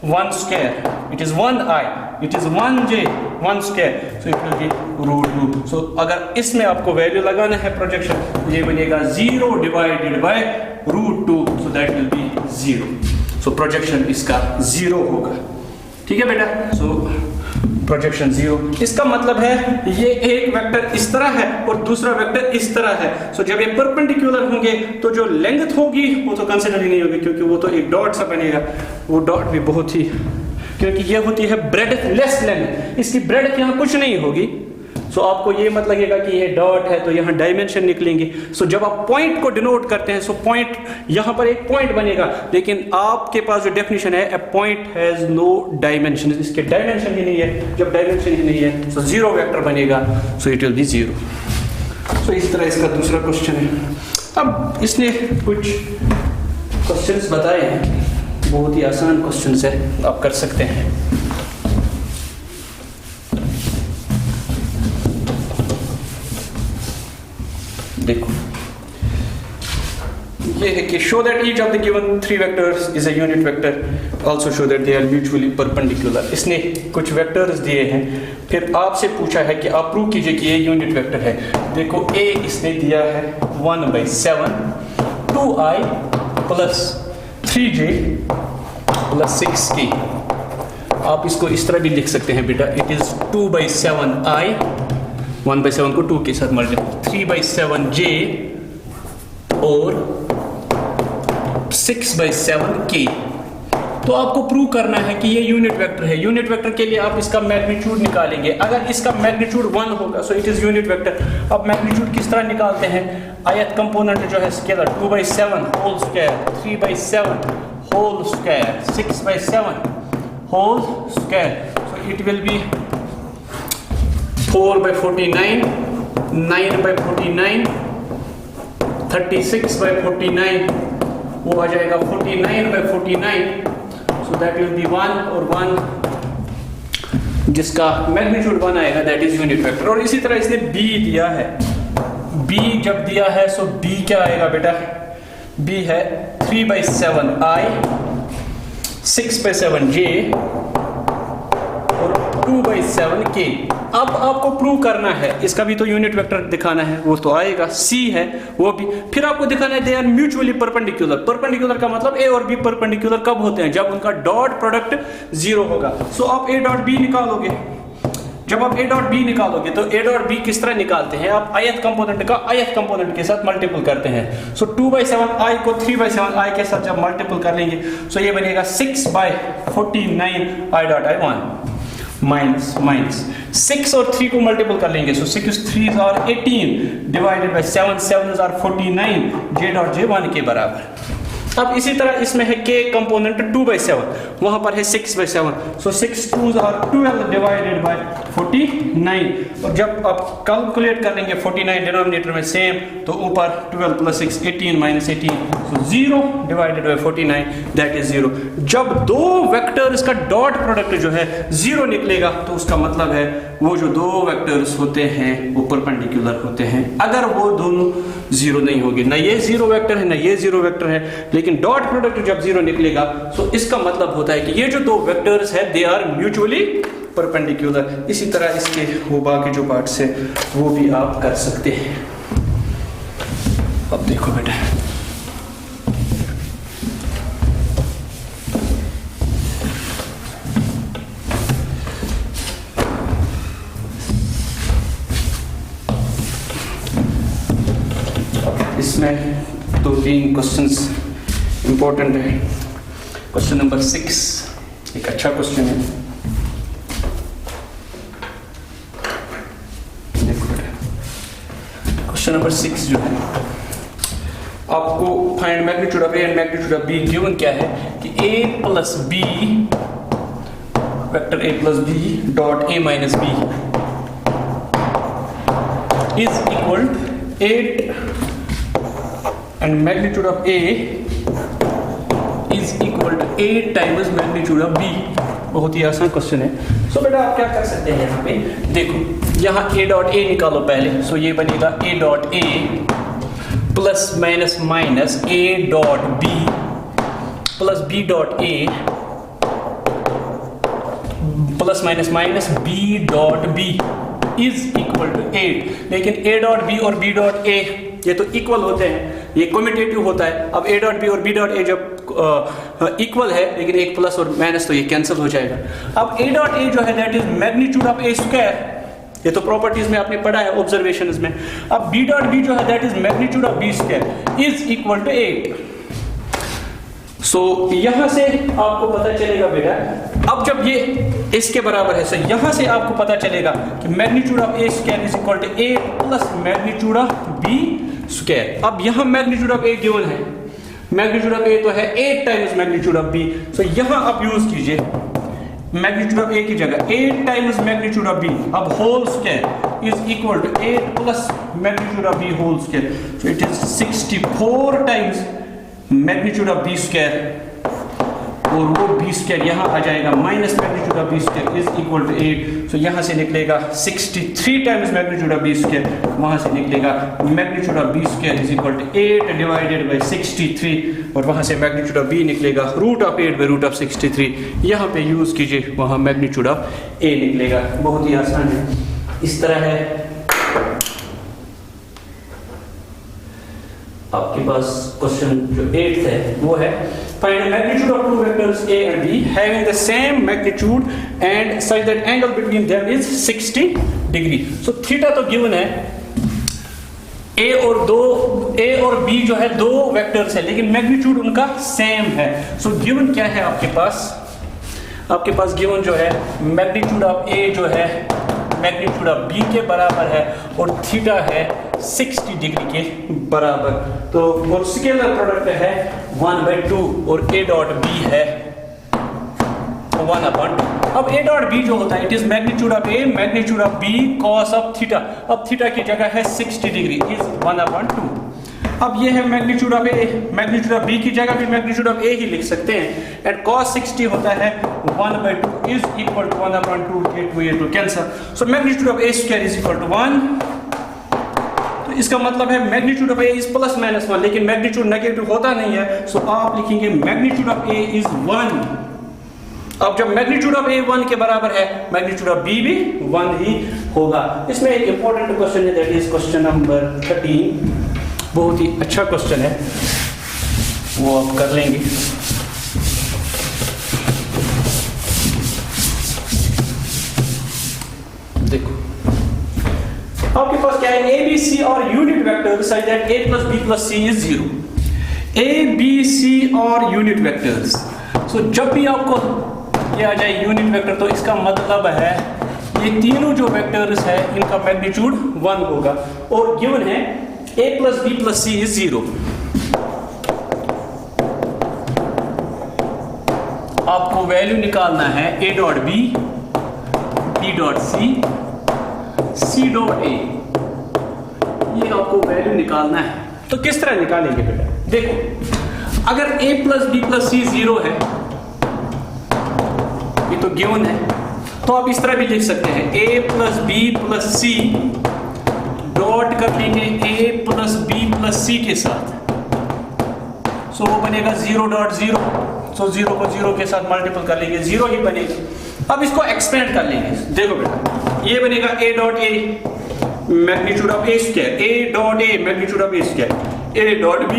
1 square, it is 1i, it is 1j 1 square, so it will be root 2। सो अगर इसमें आपको वैल्यू लगाना है प्रोजेक्शन, तो ये बनेगा 0 divided by root 2, so that will be 0। So projection इसका 0 होगा, ठीक है बेटा। सो प्रोजेक्शन 0, इसका मतलब है ये एक वेक्टर इस तरह है और दूसरा वेक्टर इस तरह है। सो जब ये परपेंडिकुलर होंगे तो जो लेंथ होगी वो तो कंसिडर ही नहीं होगी, क्योंकि वो तो एक डॉट सा बनेगा, वो डॉट भी बहुत ही, क्योंकि ये होती है ब्रेड लेस लेंथ, इसकी ब्रेड यहाँ कुछ नहीं होगी। सो आपको ये मत लगेगा कि ये डॉट है तो यहाँ डायमेंशन निकलेंगे। सो जब आप पॉइंट को डिनोट करते हैं, सो पॉइंट यहाँ पर एक पॉइंट बनेगा, लेकिन आपके पास जो डेफिनेशन है, ए पॉइंट हैज नो डायमेंशन, इसके डायमेंशन ही नहीं है। जब डायमेंशन ही नहीं है सो 0 वेक्टर बनेगा, सो इट विल बी 0। सो इस तरह इसका दूसरा क्वेश्चन है। अब इसने कुछ क्वेश्चंस बताए हैं, बहुत ही आसान क्वेश्चंस है, आप कर सकते हैं। देखो ये है कि show that each of the given 3 vectors is a unit vector, also show that they are mutually perpendicular. इसने कुछ वेक्टर्स दिए हैं, फिर आपसे पूछा है कि आप प्रूव कीजिए कि ये यूनिट वेक्टर है। देखो a इसने दिया है 1/7 2i plus 3j plus 6k। आप इसको इस तरह भी लिख सकते हैं बेटा, इट इज 2/7i, 1/7 को 2 के साथ मल्टीप्लाई, 3/7j और 6/7k। तो आपको प्रूव करना है कि ये यूनिट वेक्टर है। यूनिट वेक्टर के लिए आप इसका मैग्नीट्यूड निकालेंगे। अगर इसका मैग्नीट्यूड 1 होगा so it is unit vector. अब मैग्नीट्यूड किस तरह निकालते हैं, आयत कंपोनेंट जो है scalar 2/7 whole square, 3/7 whole square, 6/7 whole square, so it will be 4/49, 9/49, 36/49, वो आ जाएगा 49/49, सो दैट विल बी 1 और 1 जिसका मैग्नीट्यूड 1 आएगा, दैट इज यूनिट वेक्टर। और इसी तरह इसने b दिया है, b जब दिया है सो b क्या आएगा बेटा, b है 3/7i, 6/7j और 2/7k। अब आपको प्रूव करना है, इसका भी तो यूनिट वेक्टर दिखाना है, वो तो आएगा, c है वो भी। फिर आपको दिखाना है they are mutually perpendicular. Perpendicular का मतलब a और b परपेंडिकुलर कब होते हैं, जब उनका डॉट प्रोडक्ट 0 होगा। सो आप a डॉट b निकालोगे। जब आप a डॉट b निकालोगे तो a डॉट b किस तरह निकालते हैं, आप आयत कंपोनेंट का आयत कंपोनेंट के साथ मल्टीपल करते हैं। सो 2/7i को 3/7i के साथ जब मल्टीपल कर लेंगे सो ये बनेगा 6/49 i dot i 1। Minus minus 6 और 3 को मल्टीपल कर लेंगे, so 6 3 are 18 divided by 7 7 are 49, j dot j 1 के बराबर। अब इसी तरह इसमें है k कंपोनेंट 2/7, वहां पर है 6/7, सो 6 2 आर 12 डिवाइडेड बाय 49, और जब आप कैलकुलेट कर लेंगे 49 डिनोमिनेटर में सेम, तो ऊपर 12 plus 6 18 minus 18, so 0 divided bye 49 that is 0। जब दो वेक्टर्स का डॉट प्रोडक्ट जो है 0 निकलेगा तो उसका मतलब है वो जो दो वेक्टर्स होते हैं वो परपेंडिकुलर होते हैं। अगर वो दोनों 0 नहीं होंगे, ना ये 0 वेक्टर है ना ये 0 वेक्टर है, लेकिन डॉट प्रोडक्ट जब 0 निकलेगा तो इसका मतलब होता है कि ये जो दो वेक्टर्स है दे आर म्यूचुअली परपेंडिकुलर। इसी तरह इसके वो बाकी जो पार्ट्स है वो भी आप कर सकते हैं। अब देखो बेटा, इसमें 2-3 क्वेश्चंस इंपॉर्टेंट है। क्वेश्चन नंबर 6 एक अच्छा क्वेश्चन है, देखो बेटा। क्वेश्चन नंबर 6 जो है, आपको find magnitude of A and magnitude of B given क्या है कि a plus B vector a plus B dot a minus B is equal 8 and magnitude of A is equal to 8 times magnitude of B। बहुत ही आसान क्वेश्चन है। सो बेटा आप क्या कर सकते हैं, यहाँ पे देखो, यहाँ A डॉट A निकालो पहले, सो ये बनेगा A dot A plus minus minus A dot B plus B dot A plus minus minus B dot B is equal to 8। लेकिन A डॉट B और B डॉट A ये तो इक्वल होते हैं, ये कम्यूटेटिव होता है। अब A डॉट B और B डॉट A जब इक्वल है, लेकिन एक प्लस और माइनस तो ये कैंसिल हो जाएगा। अब A डॉट A जो है that is magnitude of A square, ये तो प्रॉपर्टीज में आपने पढ़ा है ऑब्जर्वेशंस में। अब B डॉट B जो है that is magnitude of B square is equal to 8। सो यहां से आपको पता चलेगा बेटा, अब जब ये इसके बराबर है, सो यहां से आपको पता चलेगा कि magnitude of A square is equal to 8 plus magnitude of B square. अब यहां मैग्नीट्यूड ऑफ A गिवन है, मैग्नीट्यूड ऑफ A तो है 8 times magnitude of B, so यहां आप यूज कीजिए मैग्नीट्यूड ऑफ A की जगह 8 टाइम्स मैग्नीट्यूड ऑफ B, अब whole square is equal to 8 plus magnitude of B whole square, so it is 64 times magnitude of B square, और वो B स्क्वायर यहाँ आ जाएगा minus magnitude of B square is equal to 8। So यहाँ से निकलेगा 63 times magnitude of B square, वहाँ से निकलेगा magnitude of B square is equal to 8 divided by 63, और वहाँ से मैग्नीट्यूड ऑफ B निकलेगा root of 8 by root of 63। यहाँ पे यूज कीजिए, वहाँ मैग्नीट्यूड ऑफ A निकलेगा। बहुत ही आसान है। इस तरह है आपके पास क्वेश्चन जो 8th है वो है find the magnitude of two vectors A and B having the same magnitude and such that angle between them is 60 degree। so theta तो गिवन है, A और B जो है दो वेक्टर्स है, लेकिन मैग्नीट्यूड उनका सेम है। सो गिवन क्या है आपके पास गिवन जो है मैग्नीट्यूड ऑफ A जो है मैग्नीट्यूड ऑफ B के बराबर है, और थीटा है 60 डिग्री के बराबर। तो और स्केलर प्रोडक्ट है 1/2 और A डॉट B है 1/2। अब A डॉट B जो होता है it is magnitude of A magnitude of B cos of theta. अब थीटा की जगह है 60 डिग्री इज 1/2। अब ये है magnitude of A, magnitude of B की जगह भी मैग्नीट्यूड ऑफ A ही लिख सकते हैं, एंड cos 60 होता है 1/2 इज इक्वल टू 1/2 ये two cancel. So magnitude of A square is equal to 1। तो इसका मतलब है magnitude of A is plus minus 1, लेकिन मैग्नीट्यूड नेगेटिव होता नहीं है, सो आप लिखेंगे मैग्नीट्यूड ऑफ A इज 1। अब जब मैग्नीट्यूड ऑफ A 1 के बराबर है, मैग्नीट्यूड ऑफ B भी 1 ही होगा। इसमें एक इंपॉर्टेंट क्वेश्चन है दैट इज क्वेश्चन नंबर 13। बहुत ही अच्छा क्वेश्चन है, वो आप कर लेंगे। देखो आपके पास क्या है, A B C और unit vector such that A plus B plus C is 0। A B C और यूनिट वेक्टर्स, सो जब भी आपको ये आ जाए यूनिट वेक्टर, तो इसका मतलब है ये तीनों जो वेक्टर्स है इनका मैग्नीट्यूड 1 होगा। और गिवन है a plus B plus C is 0। आपको वैल्यू निकालना है a dot B, b dot C, c dot a, ये आपको वैल्यू निकालना है। तो किस तरह निकालेंगे बेटा? देखो, अगर a प्लस बी प्लस सी 0 है, ये तो गिवन है, तो आप इस तरह भी लिख सकते हैं a plus B plus C dot कर लेंगे a plus B plus C के साथ, सो वो बनेगा 0 डॉट 0, सो 0 को 0 के साथ मल्टीपल कर लेंगे, 0 ही बनेगा। अब इसको एक्सपेंड कर लेंगे। देखो बेटा, ये बनेगा a dot a magnitude of a square, a dot a magnitude of a square, a dot b,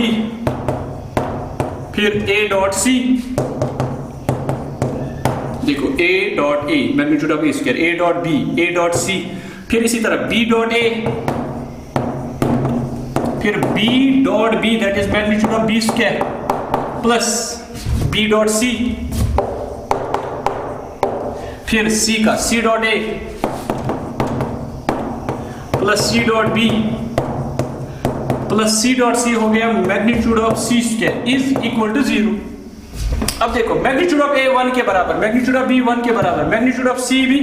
फिर a डॉट c, देखो a dot a magnitude of a square, a dot b, a dot c, फिर इसी तरह b डॉट a, फिर b dot b that is magnitude of b square plus b dot c, फिर c का c dot a plus c dot b plus c dot c हो गया magnitude of c square is equal to 0। अब देखो, मैग्नीट्यूड ऑफ a 1 के बराबर, मैग्नीट्यूड ऑफ b 1 के बराबर, मैग्नीट्यूड ऑफ c भी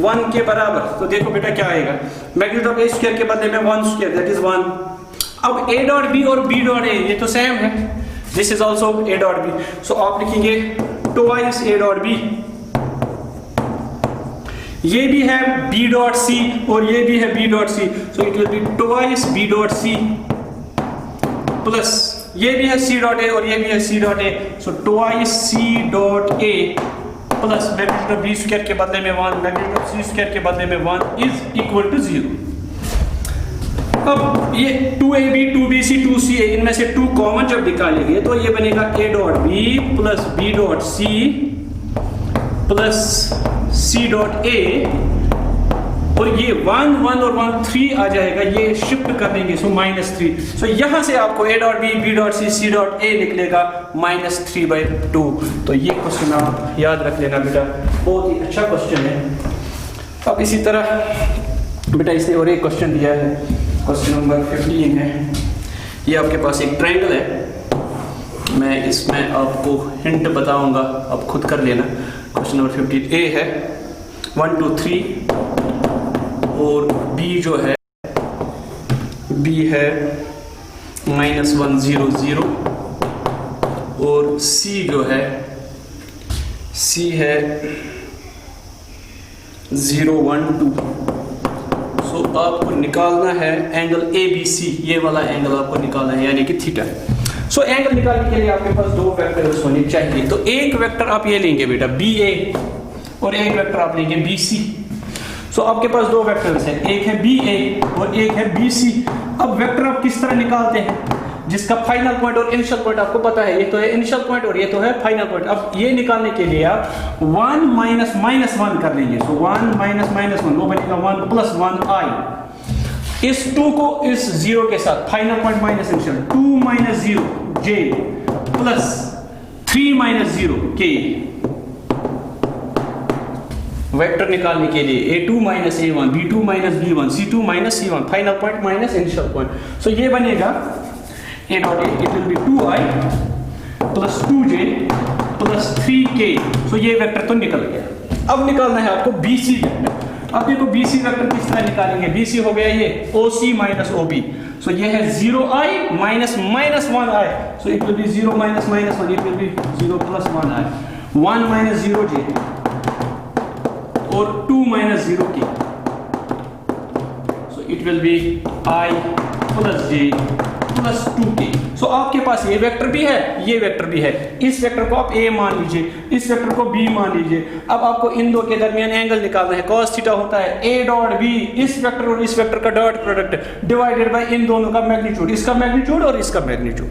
1 के बराबर, तो देखो बेटा क्या आएगा, मैग्नीट्यूड ऑफ a स्क्वायर के बदले में 1 स्क्वायर दैट इज 1। अब a डॉट b और b डॉट a ये तो सेम है, this is also a dot b, सो आप लिखेंगे ट्वाइस a डॉट b, ये भी है b डॉट c और ये भी है b dot c, so it will be twice b dot c plus ये भी है c डॉट a और ये भी है c dot a, so twice c dot a plus magnitude of b square के बदले में 1, मैग्नीट्यूड ऑफ c स्क्वायर के बदले में 1 इज इक्वल टू 0। अब ये 2ab 2bc 2ca इनमें से 2 कॉमन जब निकालेंगे तो ये बनेगा a dot b plus b dot c plus c dot a, और ये 1 1 और 1 3 आ जाएगा, ये शिफ्ट कर देंगे, सो -3। सो यहां से आपको a dot b, b dot c, c dot a निकलेगा -3/2। तो ये क्वेश्चन आप याद रख लेना बेटा, बहुत ही अच्छा क्वेश्चन है। अब इसी तरह बेटा इसने और एक क्वेश्चन दिया है, क्वेश्चन नंबर 15 है। ये आपके पास एक ट्रायंगल है, मैं इसमें आपको हिंट बताऊंगा, आप खुद कर लेना। क्वेश्चन नंबर 15 a है 1 2 3 और b जो है b है -1 0 0 और c जो है c है 0 1 2। सो आपको निकालना है एंगल ABC, ये वाला एंगल आपको निकालना है, यानी कि थीटा। सो एंगल निकालने के लिए आपके पास 2 वेक्टर्स होने चाहिए। तो एक वेक्टर आप ये लेंगे बेटा BA और एक वेक्टर आप लेंगे BC। सो आपके पास 2 वेक्टर्स हैं, एक है BA और एक है BC। अब वेक्टर आप किस तरह निकालते हैं, जिसका फाइनल पॉइंट और इनिशियल पॉइंट आपको पता है, ये तो है इनिशियल पॉइंट और ये तो है फाइनल पॉइंट। अब ये निकालने के लिए आप 1 माइनस -1 कर लेंगे, सो 1 माइनस -1 वो बनेगा 1 प्लस 1i। इस 2 को इस 0 के साथ, final point minus initial, 2 minus 0 j plus 3 minus 0 k। Vector निकालने के लिए a2 minus a1, b2 minus b1, c2 minus c1, final point minus initial point. So ये बनेगा a dot a, it will be 2i plus 2j plus 3k। So ये वेक्टर तो निकल गया। अब निकालना है आपको BC वेक्टर। अब देखो BC वेक्टर किस तरह निकालेंगे, BC हो गया ये OC माइनस OB, सो ये है 0i minus -1i, so it will be 0 minus -1, it will be 0 plus 1i, 1 minus 0j और 2 minus 0k, so it will B i plus j plus 2k। सो आपके पास ये वेक्टर भी है, ये वेक्टर भी है। इस वेक्टर को आप a मान लीजिए, इस वेक्टर को b मान लीजिए। अब आपको इन दो के दरमियान एंगल निकालना है, cos थीटा होता है a डॉट b, इस वेक्टर और इस वेक्टर का डॉट प्रोडक्ट डिवाइडेड बाय इन दोनों का मैग्नीट्यूड, इसका मैग्नीट्यूड और इसका मैग्नीट्यूड।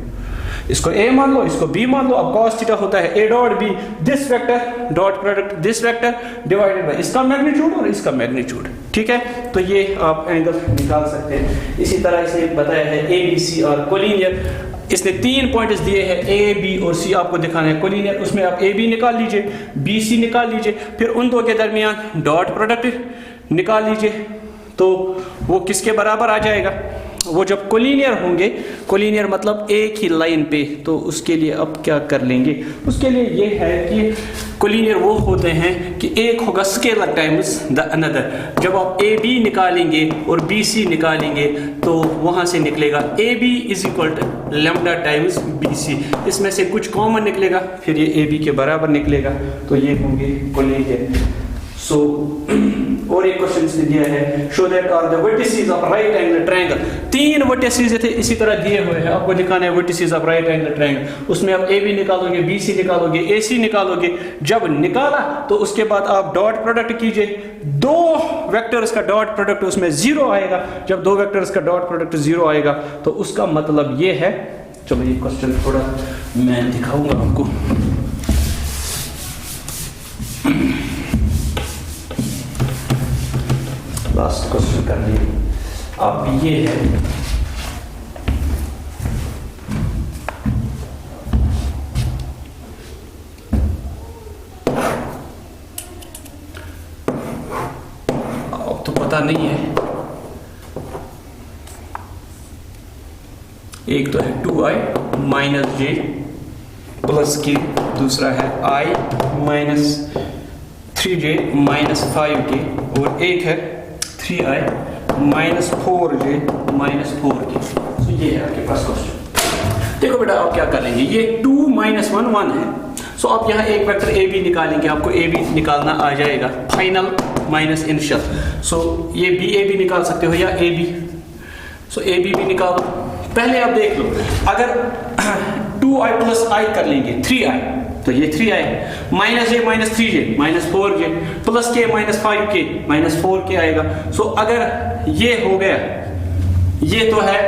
इसको a मान लो, इसको b मान लो। अब cos थीटा होता है a dot b, this vector dot product this vector divided by इसका मैग्नीट्यूड और इसका मैग्नीट्यूड। ठीक है, तो ये आप एंगल निकाल सकते हैं। इसी तरह इसे बताया है ABC और कोलिनियर। इसने 3 पॉइंट्स दिए हैं ए बी और सी आपको दिखाना है कोलिनियर, उसमें आप ए बी निकाल लीजिए, बी सी निकाल लीजिए, फिर उन दो के दरमियान डॉट प्रोडक्ट निकाल लीजिए, तो वो किसके बराबर आ जाएगा, वो जब कोलिनियर होंगे, कोलिनियर मतलब एक ही लाइन पे, तो उसके लिए अब क्या कर लेंगे, उसके लिए ये है कि कोलिनियर वो होते हैं कि एक होगा स्केलर टाइम्स द अनदर। जब आप ए बी निकालेंगे और बी सी निकालेंगे तो वहां से निकलेगा A B is equal to lambda times B C, इसमें से कुछ कॉमन निकलेगा, फिर ये ए बी के बराबर निकलेगा, तो ये होंगे कोलिनियर। सो और एक क्वेश्चन इसने दिया है, show that are the vertices of right angle triangle. 3 vertices थे इसी तरह दिए हुए हैं, आपको दिखाना है vertices of right angle triangle. उसमें आप ए बी निकालोगे, बी सी निकालोगे, ए सी निकालोगे। जब निकाला तो उसके बाद आप डॉट प्रोडक्ट कीजिए, 2 वेक्टर्स का डॉट प्रोडक्ट उसमें 0 आएगा। जब 2 वेक्टर्स का डॉट प्रोडक्ट 0 आएगा तो उसका मतलब ये है, चलो ये क्वेश्चन थोड़ा मैं दिखाऊंगा आपको। लास्ट क्वेश्चन कर लिए आप, ये है अब तो पता नहीं है, एक तो है 2i माइनस जे प्लस के, दूसरा है i minus 3j minus 5k, और एक है 3i minus 4j minus 4k। तो ये है आपके पास क्वेश्चन। देखो बेटा आप क्या करेंगे, ये 2 माइनस 1 1 है, सो आप यहाँ एक वेक्टर ए बी निकालेंगे, आपको ए बी निकालना आ जाएगा, फाइनल माइनस इनिशियल। सो ये बी ए बी निकाल सकते हो या A B, so A B भी निकालो। पहले आप देख लो, अगर 2i प्लस i कर लेंगे 3i, तो ये 3i minus J minus 3j minus 4j plus k minus 5k minus 4k आएगा। सो अगर ये हो गया, ये तो है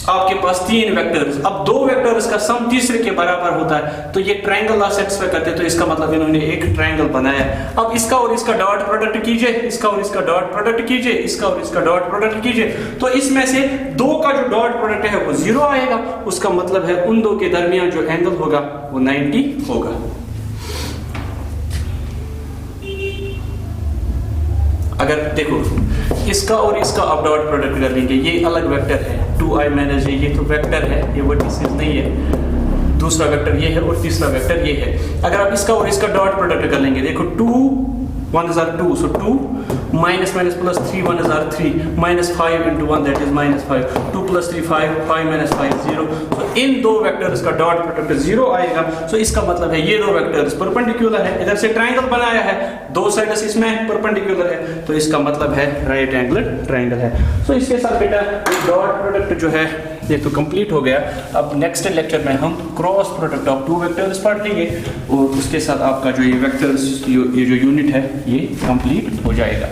आपके पास 3 वेक्टर्स, अब 2 वेक्टर्स का सम तीसरे के बराबर होता है, तो ये ट्रायंगल आप सेटिस्फाई करते हैं, तो इसका मतलब इन्होंने एक ट्रायंगल बनाया। अब इसका और इसका डॉट प्रोडक्ट कीजिए, इसका और इसका डॉट प्रोडक्ट कीजिए, इसका और इसका डॉट प्रोडक्ट कीजिए, तो इसमें से 2 का जो डॉट प्रोडक्ट है वो 0 आएगा। उसका मतलब है उन 2 के दरमियान जो एंगल होगा वो 90 होगा। अगर देखो इसका और इसका आप डॉट प्रोडक्ट कर लेंगे, ये अलग वेक्टर है 2i माइनस जे, ये तो वेक्टर है, ये वर्टिसेस नहीं है। दूसरा वेक्टर ये है और तीसरा वेक्टर ये है। अगर आप इसका और इसका डॉट प्रोडक्ट कर लेंगे, देखो 2 1 is 2, so 2 minus minus plus 3 1 is 3 minus 5 into 1 that is minus 5, 2 plus 3 5 5 minus 5 0। so in 2 vectors का डॉट प्रोडक्ट 0 आएगा। सो इसका मतलब है ये 2 वेक्टर्स परपेंडिकुलर है, इधर से ट्रायंगल बनाया है, 2 साइड्स इसमें परपेंडिकुलर है, तो इसका मतलब है राइट एंगल ट्रायंगल है। सो इसके साथ बेटा ये डॉट प्रोडक्ट जो है ये तो कंप्लीट हो गया। अब नेक्स्ट लेक्चर में हम क्रॉस प्रोडक्ट ऑफ 2 वेक्टर्स पढ़ लेंगे, और उसके साथ आपका जो ये वेक्टर्स ये जो यूनिट है ये कंप्लीट हो जाएगा।